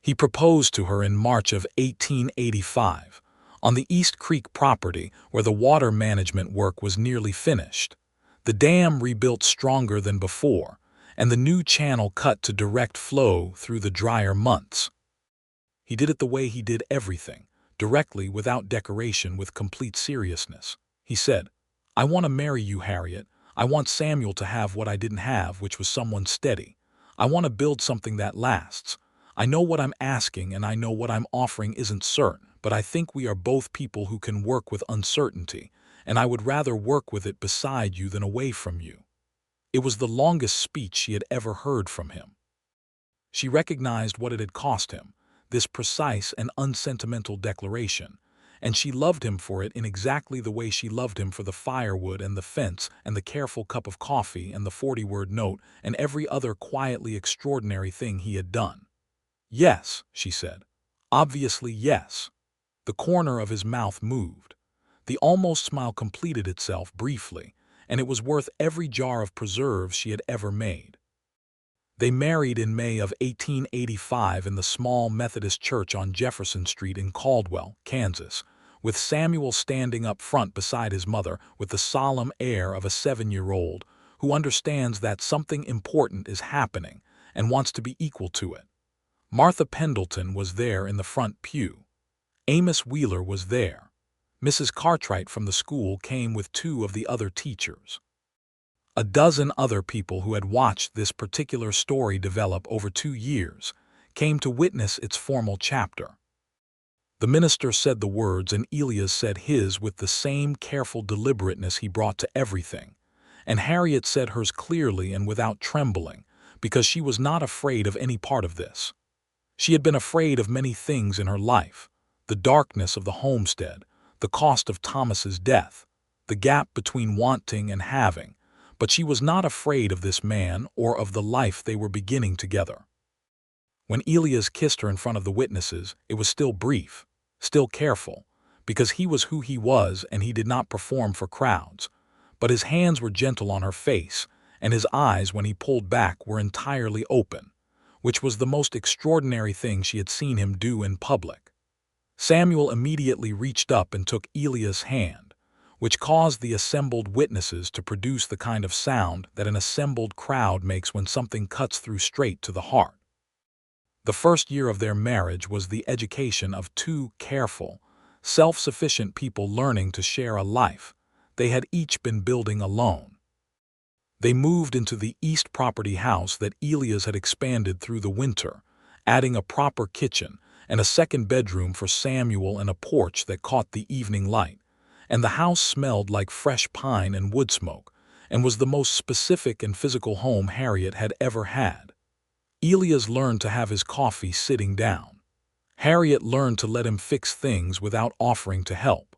He proposed to her in March of 1885, on the East Creek property where the water management work was nearly finished, the dam rebuilt stronger than before, and the new channel cut to direct flow through the drier months. He did it the way he did everything, directly, without decoration, with complete seriousness. He said, "I want to marry you, Harriet. I want Samuel to have what I didn't have, which was someone steady. I want to build something that lasts. I know what I'm asking and I know what I'm offering isn't certain, but I think we are both people who can work with uncertainty, and I would rather work with it beside you than away from you." It was the longest speech she had ever heard from him. She recognized what it had cost him, this precise and unsentimental declaration, and she loved him for it in exactly the way she loved him for the firewood and the fence and the careful cup of coffee and the 40-word note and every other quietly extraordinary thing he had done. "Yes," she said. "Obviously, yes." The corner of his mouth moved. The almost smile completed itself briefly, and it was worth every jar of preserves she had ever made. They married in May of 1885 in the small Methodist church on Jefferson Street in Caldwell, Kansas, with Samuel standing up front beside his mother with the solemn air of a 7-year-old who understands that something important is happening and wants to be equal to it. Martha Pendleton was there in the front pew. Amos Wheeler was there. Mrs. Cartwright from the school came with 2 of the other teachers. A dozen other people who had watched this particular story develop over 2 years came to witness its formal chapter. The minister said the words and Elias said his with the same careful deliberateness he brought to everything, and Harriet said hers clearly and without trembling because she was not afraid of any part of this. She had been afraid of many things in her life: the darkness of the homestead, the cost of Thomas's death, the gap between wanting and having, but she was not afraid of this man or of the life they were beginning together. When Elias kissed her in front of the witnesses, it was still brief, still careful, because he was who he was and he did not perform for crowds, but his hands were gentle on her face, and his eyes, when he pulled back, were entirely open, which was the most extraordinary thing she had seen him do in public. Samuel immediately reached up and took Elias' hand, which caused the assembled witnesses to produce the kind of sound that an assembled crowd makes when something cuts through straight to the heart. The first year of their marriage was the education of 2 careful, self-sufficient people learning to share a life they had each been building alone. They moved into the East property house that Elias had expanded through the winter, adding a proper kitchen and a second bedroom for Samuel and a porch that caught the evening light, and the house smelled like fresh pine and wood smoke and was the most specific and physical home Harriet had ever had. Elias learned to have his coffee sitting down. Harriet learned to let him fix things without offering to help.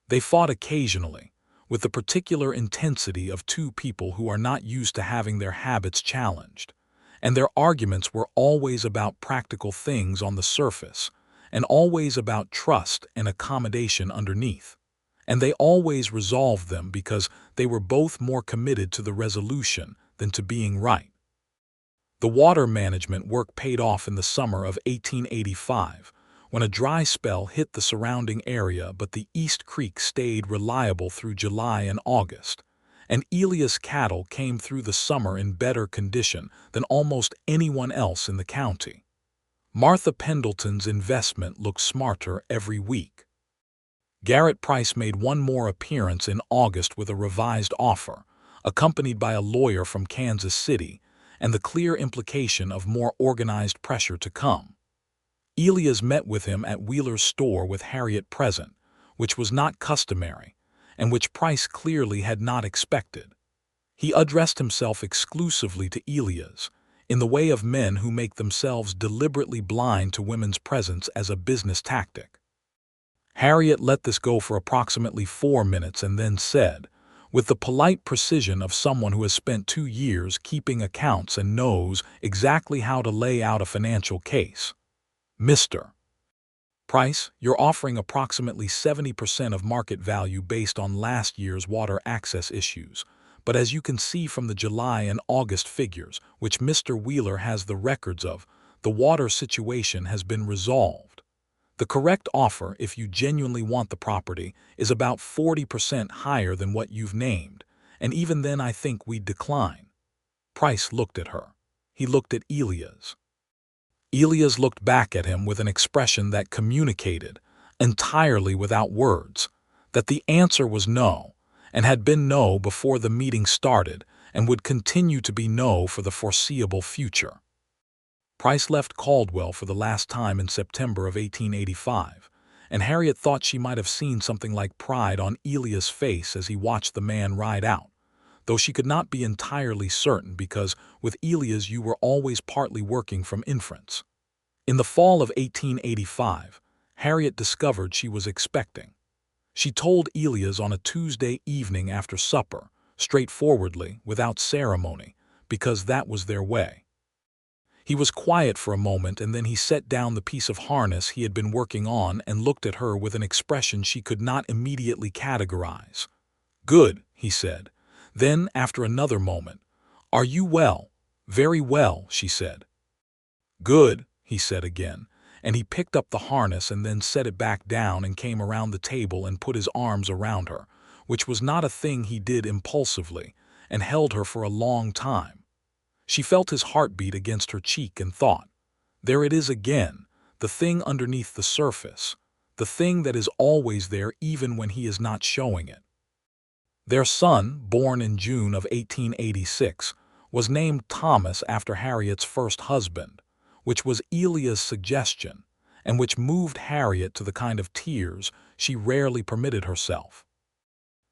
They fought occasionally, with the particular intensity of 2 people who are not used to having their habits challenged, and their arguments were always about practical things on the surface, and always about trust and accommodation underneath, and they always resolved them because they were both more committed to the resolution than to being right. The water management work paid off in the summer of 1885, when a dry spell hit the surrounding area, but the East Creek stayed reliable through July and August, and Elias cattle came through the summer in better condition than almost anyone else in the county. Martha Pendleton's investment looked smarter every week. Garrett Price made one more appearance in August with a revised offer, accompanied by a lawyer from Kansas City, and the clear implication of more organized pressure to come. Elias met with him at Wheeler's store with Harriet present, which was not customary, and which Price clearly had not expected. He addressed himself exclusively to Elias, in the way of men who make themselves deliberately blind to women's presence as a business tactic. Harriet let this go for approximately 4 minutes and then said, with the polite precision of someone who has spent 2 years keeping accounts and knows exactly how to lay out a financial case, "Mr. Price, you're offering approximately 70% of market value based on last year's water access issues, but as you can see from the July and August figures, which Mr. Wheeler has the records of, the water situation has been resolved. The correct offer, if you genuinely want the property, is about 40% higher than what you've named, and even then I think we'd decline." Price looked at her. He looked at Elias. Elias looked back at him with an expression that communicated, entirely without words, that the answer was no, and had been no before the meeting started, and would continue to be no for the foreseeable future. Price left Caldwell for the last time in September of 1885, and Harriet thought she might have seen something like pride on Elias' face as he watched the man ride out, though she could not be entirely certain because with Elias you were always partly working from inference. In the fall of 1885, Harriet discovered she was expecting. She told Elias on a Tuesday evening after supper, straightforwardly, without ceremony, because that was their way. He was quiet for a moment, and then he set down the piece of harness he had been working on and looked at her with an expression she could not immediately categorize. "Good," he said. Then, after another moment, "Are you well?" "Very well," she said. "Good," he said again, and he picked up the harness and then set it back down and came around the table and put his arms around her, which was not a thing he did impulsively, and held her for a long time. She felt his heartbeat against her cheek and thought, there it is again, the thing underneath the surface, the thing that is always there even when he is not showing it. Their son, born in June of 1886, was named Thomas after Harriet's first husband, which was Elias' suggestion, and which moved Harriet to the kind of tears she rarely permitted herself.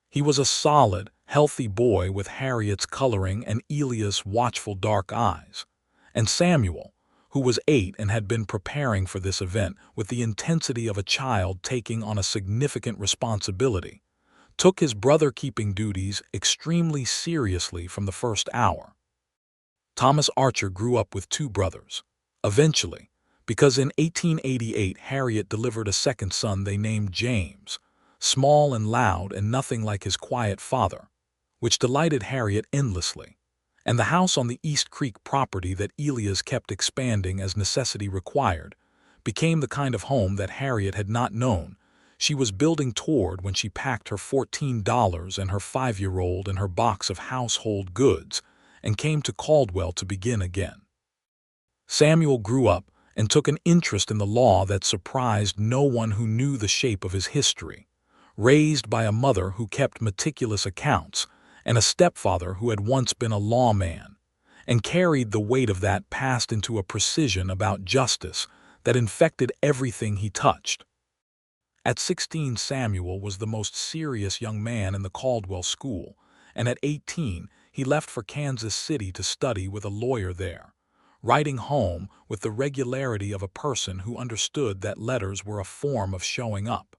He was a solid, healthy boy with Harriet's coloring and Elias' watchful dark eyes, and Samuel, who was 8 and had been preparing for this event with the intensity of a child taking on a significant responsibility, took his brother-keeping duties extremely seriously from the first hour. Thomas Archer grew up with 2 brothers. Eventually, because in 1888 Harriet delivered a second son they named James, small and loud and nothing like his quiet father, which delighted Harriet endlessly, and the house on the East Creek property that Elias kept expanding as necessity required became the kind of home that Harriet had not known she was building toward when she packed her $14 and her 5-year-old and her box of household goods and came to Caldwell to begin again. Samuel grew up and took an interest in the law that surprised no one who knew the shape of his history, raised by a mother who kept meticulous accounts and a stepfather who had once been a lawman, and carried the weight of that past into a precision about justice that infected everything he touched. At 16, Samuel was the most serious young man in the Caldwell school, and at 18 he left for Kansas City to study with a lawyer there, writing home with the regularity of a person who understood that letters were a form of showing up.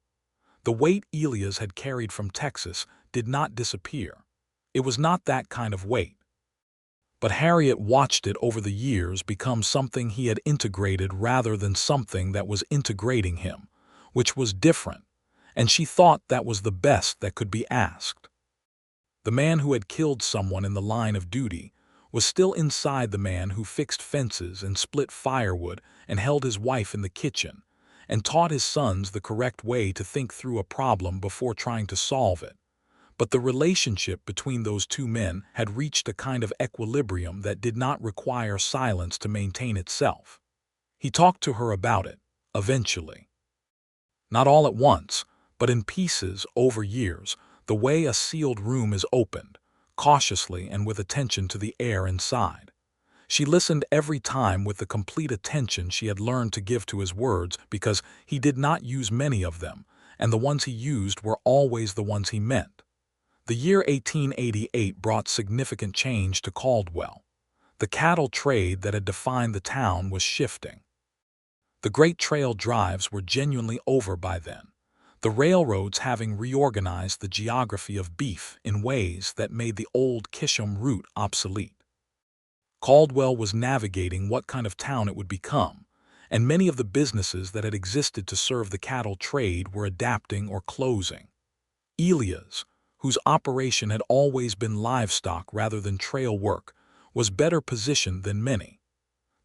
The weight Elias had carried from Texas did not disappear. It was not that kind of weight. But Harriet watched it over the years become something he had integrated rather than something that was integrating him, which was different, and she thought that was the best that could be asked. The man who had killed someone in the line of duty was still inside the man who fixed fences and split firewood and held his wife in the kitchen, and taught his sons the correct way to think through a problem before trying to solve it. But the relationship between those 2 men had reached a kind of equilibrium that did not require silence to maintain itself. He talked to her about it, eventually. Not all at once, but in pieces over years, the way a sealed room is opened, cautiously and with attention to the air inside. She listened every time with the complete attention she had learned to give to his words, because he did not use many of them, and the ones he used were always the ones he meant. The year 1888 brought significant change to Caldwell. The cattle trade that had defined the town was shifting. The great trail drives were genuinely over by then, the railroads having reorganized the geography of beef in ways that made the old Kisham route obsolete. Caldwell was navigating what kind of town it would become, and many of the businesses that had existed to serve the cattle trade were adapting or closing. Elias, whose operation had always been livestock rather than trail work, was better positioned than many.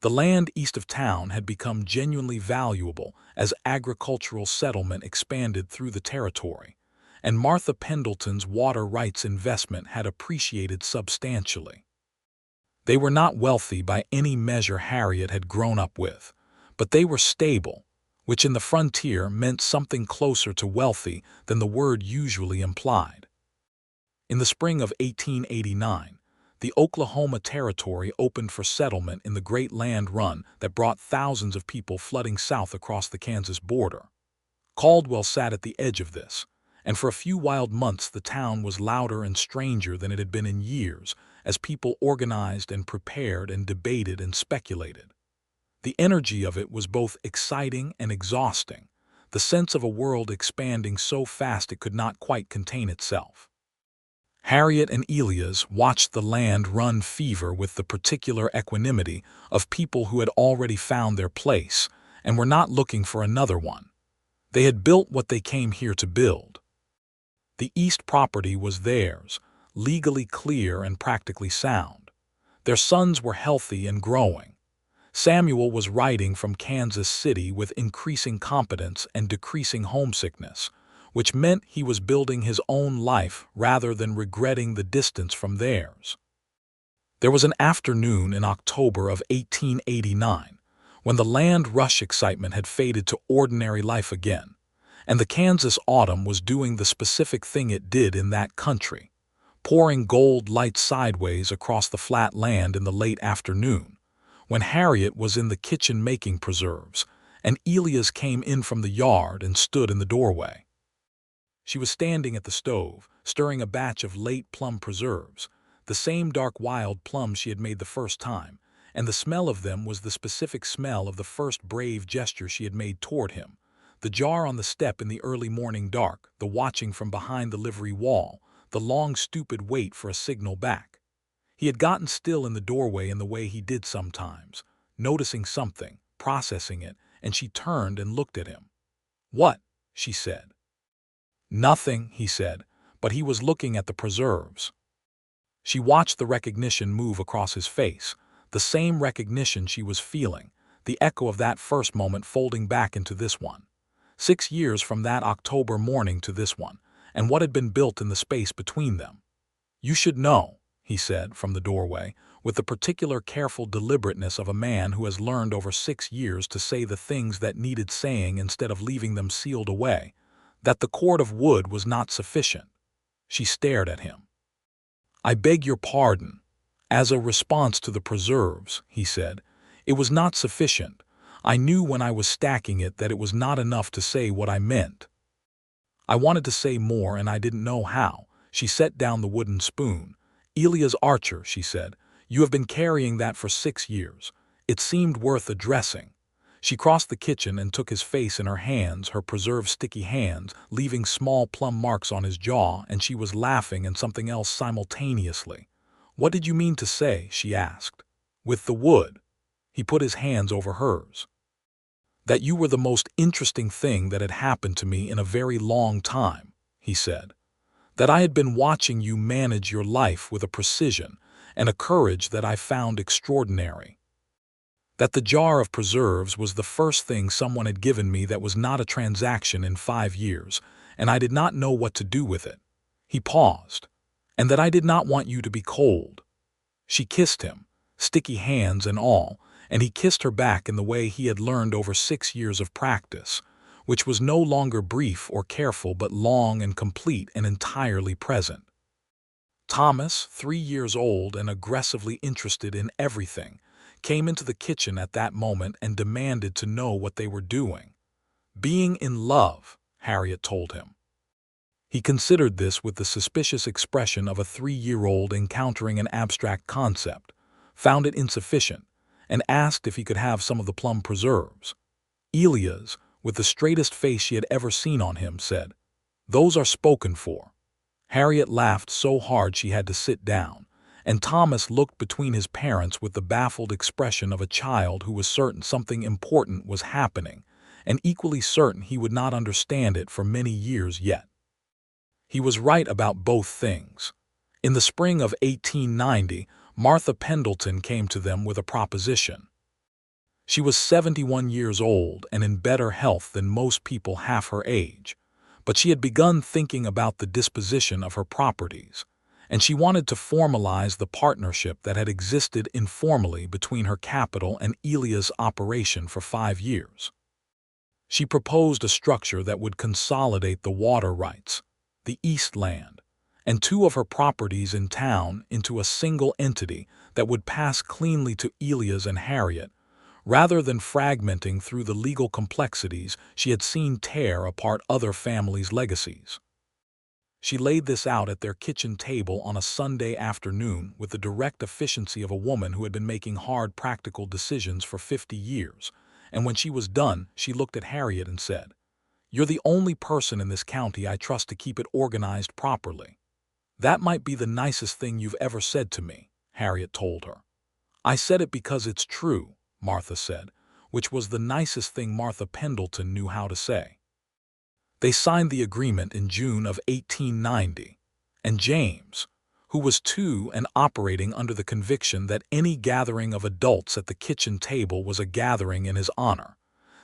The land east of town had become genuinely valuable as agricultural settlement expanded through the territory, and Martha Pendleton's water rights investment had appreciated substantially. They were not wealthy by any measure Harriet had grown up with, but they were stable, which in the frontier meant something closer to wealthy than the word usually implied. In the spring of 1889, the Oklahoma Territory opened for settlement in the great land run that brought thousands of people flooding south across the Kansas border. Caldwell sat at the edge of this, and for a few wild months the town was louder and stranger than it had been in years, as people organized and prepared and debated and speculated. The energy of it was both exciting and exhausting, the sense of a world expanding so fast it could not quite contain itself. Harriet and Elias watched the land run fever with the particular equanimity of people who had already found their place and were not looking for another one. They had built what they came here to build. The East property was theirs, legally clear and practically sound. Their sons were healthy and growing. Samuel was writing from Kansas City with increasing competence and decreasing homesickness, which meant he was building his own life rather than regretting the distance from theirs. There was an afternoon in October of 1889 when the land rush excitement had faded to ordinary life again, and the Kansas autumn was doing the specific thing it did in that country, pouring gold light sideways across the flat land in the late afternoon, when Harriet was in the kitchen making preserves, and Elias came in from the yard and stood in the doorway. She was standing at the stove, stirring a batch of late plum preserves, the same dark wild plums she had made the first time, and the smell of them was the specific smell of the first brave gesture she had made toward him, the jar on the step in the early morning dark, the watching from behind the livery wall, the long stupid wait for a signal back. He had gotten still in the doorway in the way he did sometimes, noticing something, processing it, and she turned and looked at him. "What?" she said. "Nothing," he said, but he was looking at the preserves. She watched the recognition move across his face, the same recognition she was feeling, the echo of that first moment folding back into this one. 6 years from that October morning to this one, and what had been built in the space between them. "You should know," he said from the doorway, with the particular careful deliberateness of a man who has learned over 6 years to say the things that needed saying instead of leaving them sealed away, that the cord of wood was not sufficient. She stared at him. "I beg your pardon. As a response to the preserves," he said, "it was not sufficient. I knew when I was stacking it that it was not enough to say what I meant. I wanted to say more and I didn't know how." She set down the wooden spoon. "Elias Archer," she said, "you have been carrying that for 6 years. It seemed worth addressing." She crossed the kitchen and took his face in her hands, her preserved sticky hands, leaving small plum marks on his jaw, and she was laughing and something else simultaneously. "What did you mean to say?" she asked. "With the wood." He put his hands over hers. "That you were the most interesting thing that had happened to me in a very long time," he said. "That I had been watching you manage your life with a precision and a courage that I found extraordinary. That the jar of preserves was the first thing someone had given me that was not a transaction in 5 years, and I did not know what to do with it." He paused. "And that I did not want you to be cold." She kissed him, sticky hands and all, and he kissed her back in the way he had learned over 6 years of practice, which was no longer brief or careful but long and complete and entirely present. Thomas, 3 years old and aggressively interested in everything, came into the kitchen at that moment and demanded to know what they were doing. "Being in love," Harriet told him. He considered this with the suspicious expression of a 3-year-old encountering an abstract concept, found it insufficient, and asked if he could have some of the plum preserves. Elias, with the straightest face she had ever seen on him, said, "Those are spoken for." Harriet laughed so hard she had to sit down, and Thomas looked between his parents with the baffled expression of a child who was certain something important was happening, and equally certain he would not understand it for many years yet. He was right about both things. In the spring of 1890, Martha Pendleton came to them with a proposition. She was 71 years old and in better health than most people half her age, but she had begun thinking about the disposition of her properties, and she wanted to formalize the partnership that had existed informally between her capital and Elias' operation for 5 years. She proposed a structure that would consolidate the water rights, the East Land, and 2 of her properties in town into a single entity that would pass cleanly to Elias and Harriet, rather than fragmenting through the legal complexities she had seen tear apart other families' legacies. She laid this out at their kitchen table on a Sunday afternoon with the direct efficiency of a woman who had been making hard practical decisions for 50 years, and when she was done, she looked at Harriet and said, "You're the only person in this county I trust to keep it organized properly." "That might be the nicest thing you've ever said to me," Harriet told her. "I said it because it's true," Martha said, which was the nicest thing Martha Pendleton knew how to say. They signed the agreement in June of 1890, and James, who was 2 and operating under the conviction that any gathering of adults at the kitchen table was a gathering in his honor,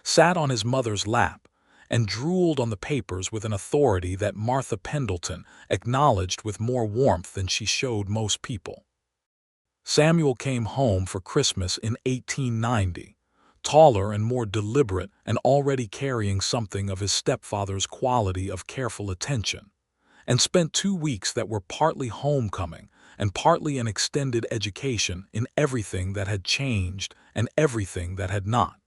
sat on his mother's lap and drooled on the papers with an authority that Martha Pendleton acknowledged with more warmth than she showed most people. Samuel came home for Christmas in 1890, taller and more deliberate and already carrying something of his stepfather's quality of careful attention, and spent 2 weeks that were partly homecoming and partly an extended education in everything that had changed and everything that had not.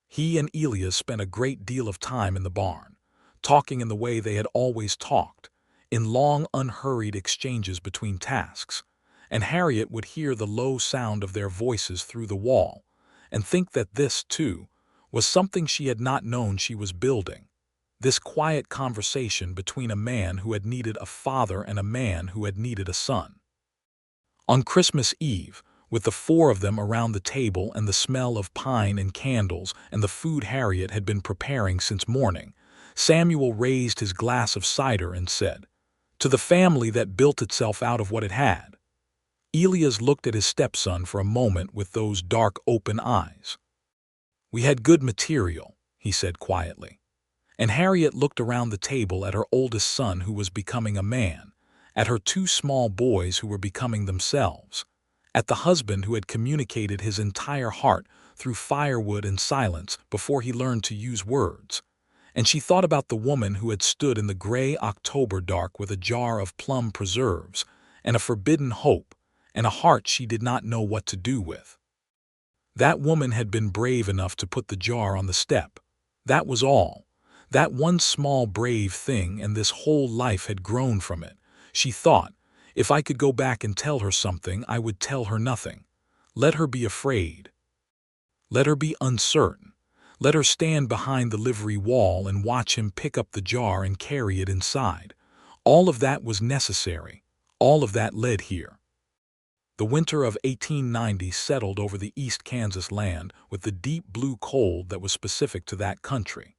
He and Elias spent a great deal of time in the barn, talking in the way they had always talked, in long, unhurried exchanges between tasks, and Harriet would hear the low sound of their voices through the wall, and think that this, too, was something she had not known she was building, this quiet conversation between a man who had needed a father and a man who had needed a son. On Christmas Eve, with the 4 of them around the table and the smell of pine and candles and the food Harriet had been preparing since morning, Samuel raised his glass of cider and said, "To the family that built itself out of what it had." Elias looked at his stepson for a moment with those dark, open eyes. "We had good material," he said quietly. And Harriet looked around the table at her oldest son who was becoming a man, at her 2 small boys who were becoming themselves, at the husband who had communicated his entire heart through firewood and silence before he learned to use words, and she thought about the woman who had stood in the gray October dark with a jar of plum preserves and a forbidden hope and a heart she did not know what to do with. That woman had been brave enough to put the jar on the step. That was all. That one small brave thing, and this whole life had grown from it. She thought, if I could go back and tell her something, I would tell her nothing. Let her be afraid. Let her be uncertain. Let her stand behind the livery wall and watch him pick up the jar and carry it inside. All of that was necessary. All of that led here. The winter of 1890 settled over the East Kansas land with the deep blue cold that was specific to that country,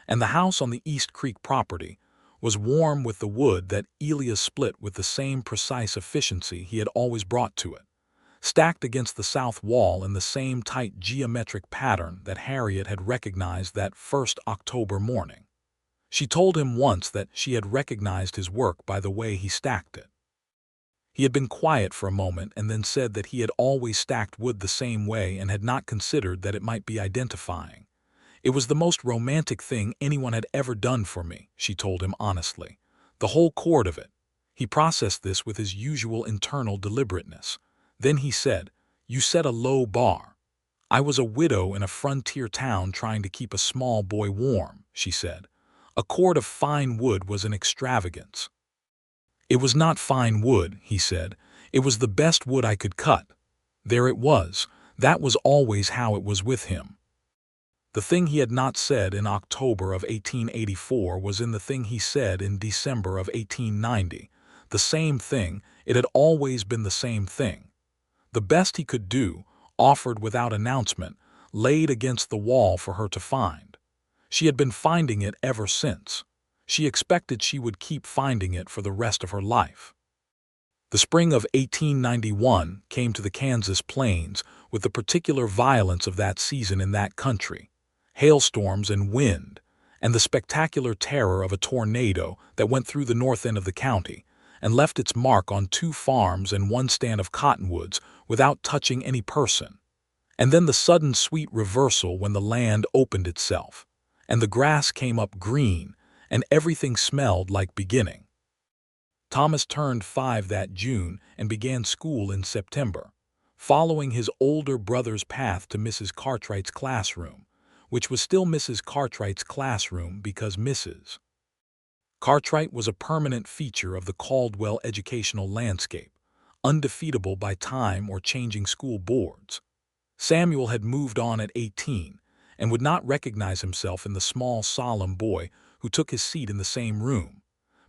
and the house on the East Creek property was warm with the wood that Elias split with the same precise efficiency he had always brought to it, stacked against the south wall in the same tight geometric pattern that Harriet had recognized that first October morning. She told him once that she had recognized his work by the way he stacked it. He had been quiet for a moment and then said that he had always stacked wood the same way and had not considered that it might be identifying. "It was the most romantic thing anyone had ever done for me," she told him honestly. "The whole chord of it." He processed this with his usual internal deliberateness. Then he said, "You set a low bar." "I was a widow in a frontier town trying to keep a small boy warm," she said. "A cord of fine wood was an extravagance." "It was not fine wood," he said. "It was the best wood I could cut." There it was. That was always how it was with him. The thing he had not said in October of 1884 was in the thing he said in December of 1890. The same thing, it had always been the same thing. The best he could do, offered without announcement, laid against the wall for her to find. She had been finding it ever since. She expected she would keep finding it for the rest of her life. The spring of 1891 came to the Kansas plains with the particular violence of that season in that country. Hailstorms and wind, and the spectacular terror of a tornado that went through the north end of the county and left its mark on 2 farms and 1 stand of cottonwoods without touching any person. And then the sudden sweet reversal when the land opened itself, and the grass came up green, and everything smelled like beginning. Thomas turned 5 that June and began school in September, following his older brother's path to Mrs. Cartwright's classroom, which was still Mrs. Cartwright's classroom because Mrs. Cartwright was a permanent feature of the Caldwell educational landscape, undefeatable by time or changing school boards. Samuel had moved on at 18 and would not recognize himself in the small, solemn boy who took his seat in the same room.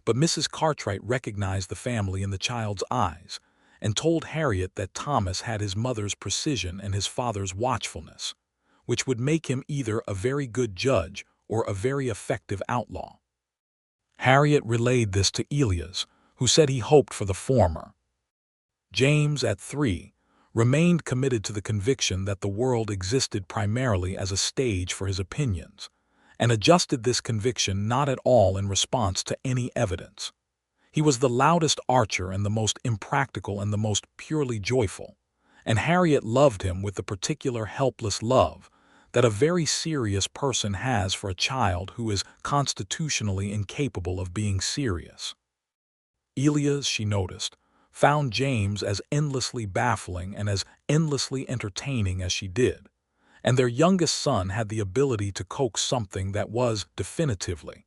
But Mrs. Cartwright recognized the family in the child's eyes and told Harriet that Thomas had his mother's precision and his father's watchfulness, which would make him either a very good judge or a very effective outlaw. Harriet relayed this to Elias, who said he hoped for the former. James, at 3, remained committed to the conviction that the world existed primarily as a stage for his opinions, and adjusted this conviction not at all in response to any evidence. He was the loudest archer and the most impractical and the most purely joyful, and Harriet loved him with the particular helpless love that a very serious person has for a child who is constitutionally incapable of being serious. Elias, she noticed, found James as endlessly baffling and as endlessly entertaining as she did, and their youngest son had the ability to coax something that was, definitively,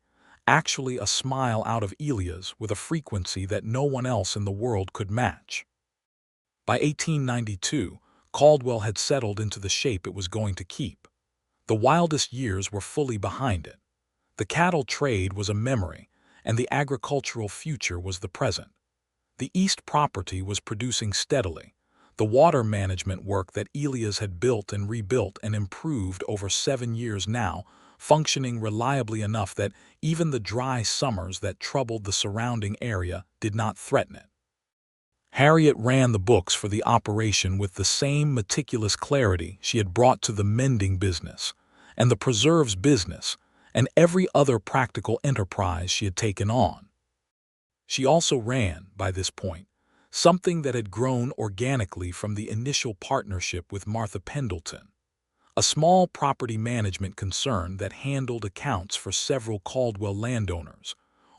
actually a smile out of Elias with a frequency that no one else in the world could match. By 1892, Caldwell had settled into the shape it was going to keep. The wildest years were fully behind it. The cattle trade was a memory, and the agricultural future was the present. The East property was producing steadily. The water management work that Elias had built and rebuilt and improved over 7 years now, functioning reliably enough that even the dry summers that troubled the surrounding area did not threaten it. Harriet ran the books for the operation with the same meticulous clarity she had brought to the mending business, and the preserves business, and every other practical enterprise she had taken on. She also ran, by this point, something that had grown organically from the initial partnership with Martha Pendleton, a small property management concern that handled accounts for several Caldwell landowners,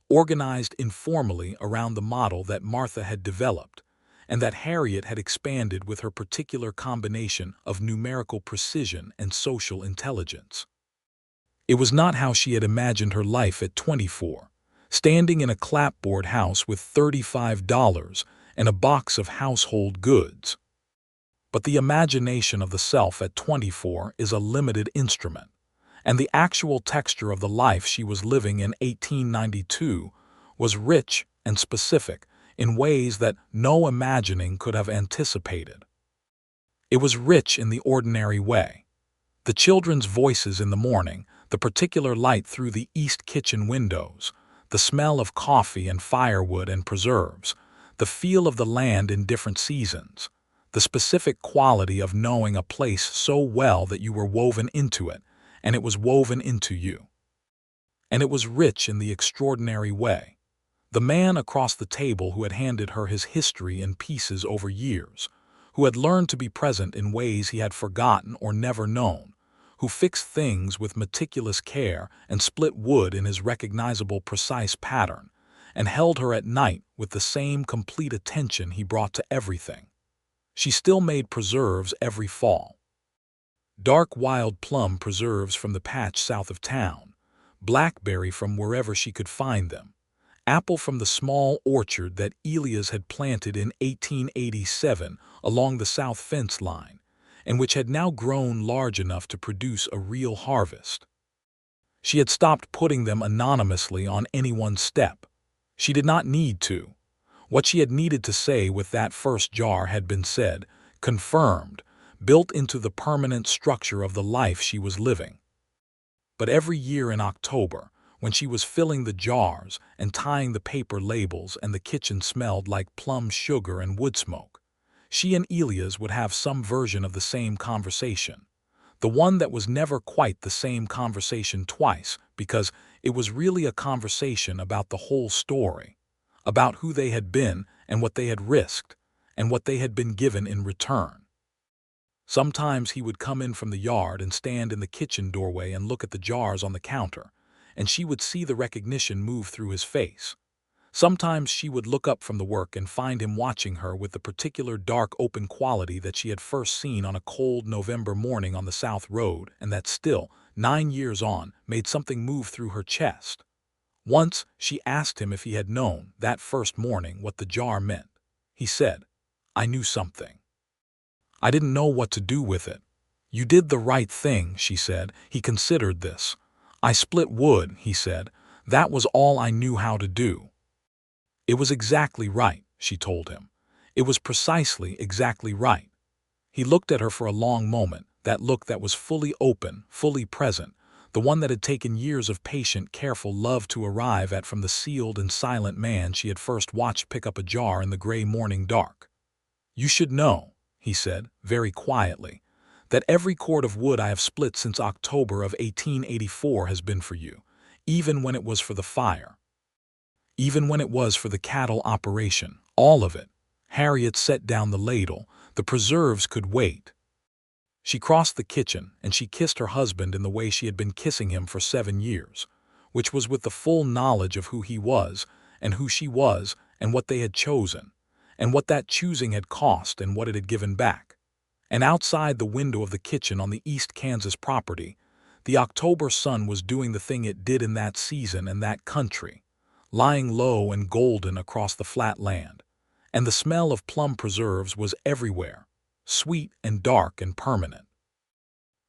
organized informally around the model that Martha had developed, and that Harriet had expanded with her particular combination of numerical precision and social intelligence. It was not how she had imagined her life at 24, standing in a clapboard house with $35 and a box of household goods. But the imagination of the self at 24 is a limited instrument, and the actual texture of the life she was living in 1892 was rich and specific in ways that no imagining could have anticipated. It was rich in the ordinary way. The children's voices in the morning, the particular light through the east kitchen windows, the smell of coffee and firewood and preserves, the feel of the land in different seasons, the specific quality of knowing a place so well that you were woven into it, and it was woven into you. And it was rich in the extraordinary way. The man across the table who had handed her his history in pieces over years, who had learned to be present in ways he had forgotten or never known, who fixed things with meticulous care and split wood in his recognizable precise pattern, and held her at night with the same complete attention he brought to everything. She still made preserves every fall. Dark wild plum preserves from the patch south of town, blackberry from wherever she could find them, apple from the small orchard that Elias had planted in 1887 along the south fence line, and which had now grown large enough to produce a real harvest. She had stopped putting them anonymously on anyone's step. She did not need to. What she had needed to say with that first jar had been said, confirmed, built into the permanent structure of the life she was living. But every year in October, when she was filling the jars and tying the paper labels and the kitchen smelled like plum sugar and wood smoke, she and Elias would have some version of the same conversation, the one that was never quite the same conversation twice, because it was really a conversation about the whole story, about who they had been and what they had risked and what they had been given in return. Sometimes he would come in from the yard and stand in the kitchen doorway and look at the jars on the counter, and she would see the recognition move through his face. Sometimes she would look up from the work and find him watching her with the particular dark open quality that she had first seen on a cold November morning on the South Road, and that still, 9 years on, made something move through her chest. Once she asked him if he had known, that first morning, what the jar meant. He said, "I knew something. I didn't know what to do with it." "You did the right thing," she said. He considered this. "I split wood," he said. "That was all I knew how to do." It was exactly right, she told him. It was precisely exactly right. He looked at her for a long moment, that look that was fully open, fully present, the one that had taken years of patient, careful love to arrive at from the sealed and silent man she had first watched pick up a jar in the gray morning dark. "You should know," he said, very quietly, "that every cord of wood I have split since October of 1884 has been for you, even when it was for the fire. Even when it was for the cattle operation, all of it." Harriet set down the ladle. The preserves could wait. She crossed the kitchen and she kissed her husband in the way she had been kissing him for 7 years, which was with the full knowledge of who he was and who she was and what they had chosen, and what that choosing had cost and what it had given back. And outside the window of the kitchen on the East Kansas property, the October sun was doing the thing it did in that season and that country, lying low and golden across the flat land, and the smell of plum preserves was everywhere, sweet and dark and permanent.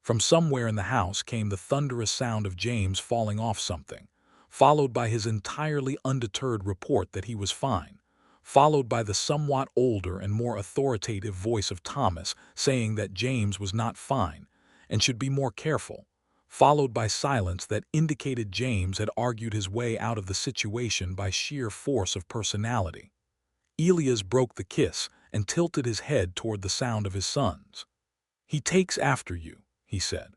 From somewhere in the house came the thunderous sound of James falling off something, followed by his entirely undeterred report that he was fine, followed by the somewhat older and more authoritative voice of Thomas saying that James was not fine and should be more careful, followed by silence that indicated James had argued his way out of the situation by sheer force of personality. Elias broke the kiss and tilted his head toward the sound of his sons. "He takes after you," he said.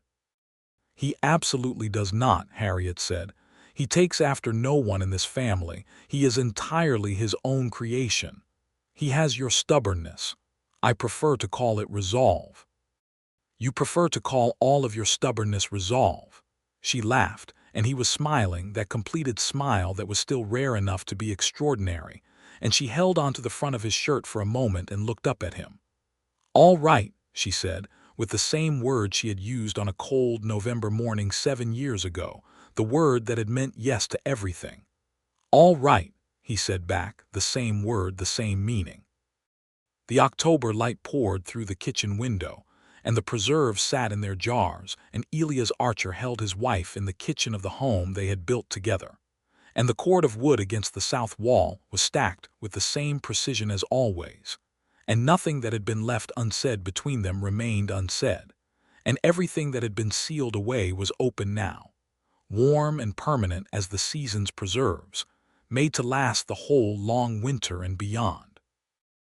"He absolutely does not," Harriet said. "He takes after no one in this family. He is entirely his own creation. He has your stubbornness. I prefer to call it resolve." "You prefer to call all of your stubbornness resolve." She laughed, and he was smiling, that completed smile that was still rare enough to be extraordinary, and she held onto the front of his shirt for a moment and looked up at him. "All right," she said, with the same word she had used on a cold November morning 7 years ago, the word that had meant yes to everything. "All right," he said back, the same word, the same meaning. The October light poured through the kitchen window, and the preserves sat in their jars, and Elias Archer held his wife in the kitchen of the home they had built together. And the cord of wood against the south wall was stacked with the same precision as always, and nothing that had been left unsaid between them remained unsaid, and everything that had been sealed away was open now, warm and permanent as the season's preserves, made to last the whole long winter and beyond.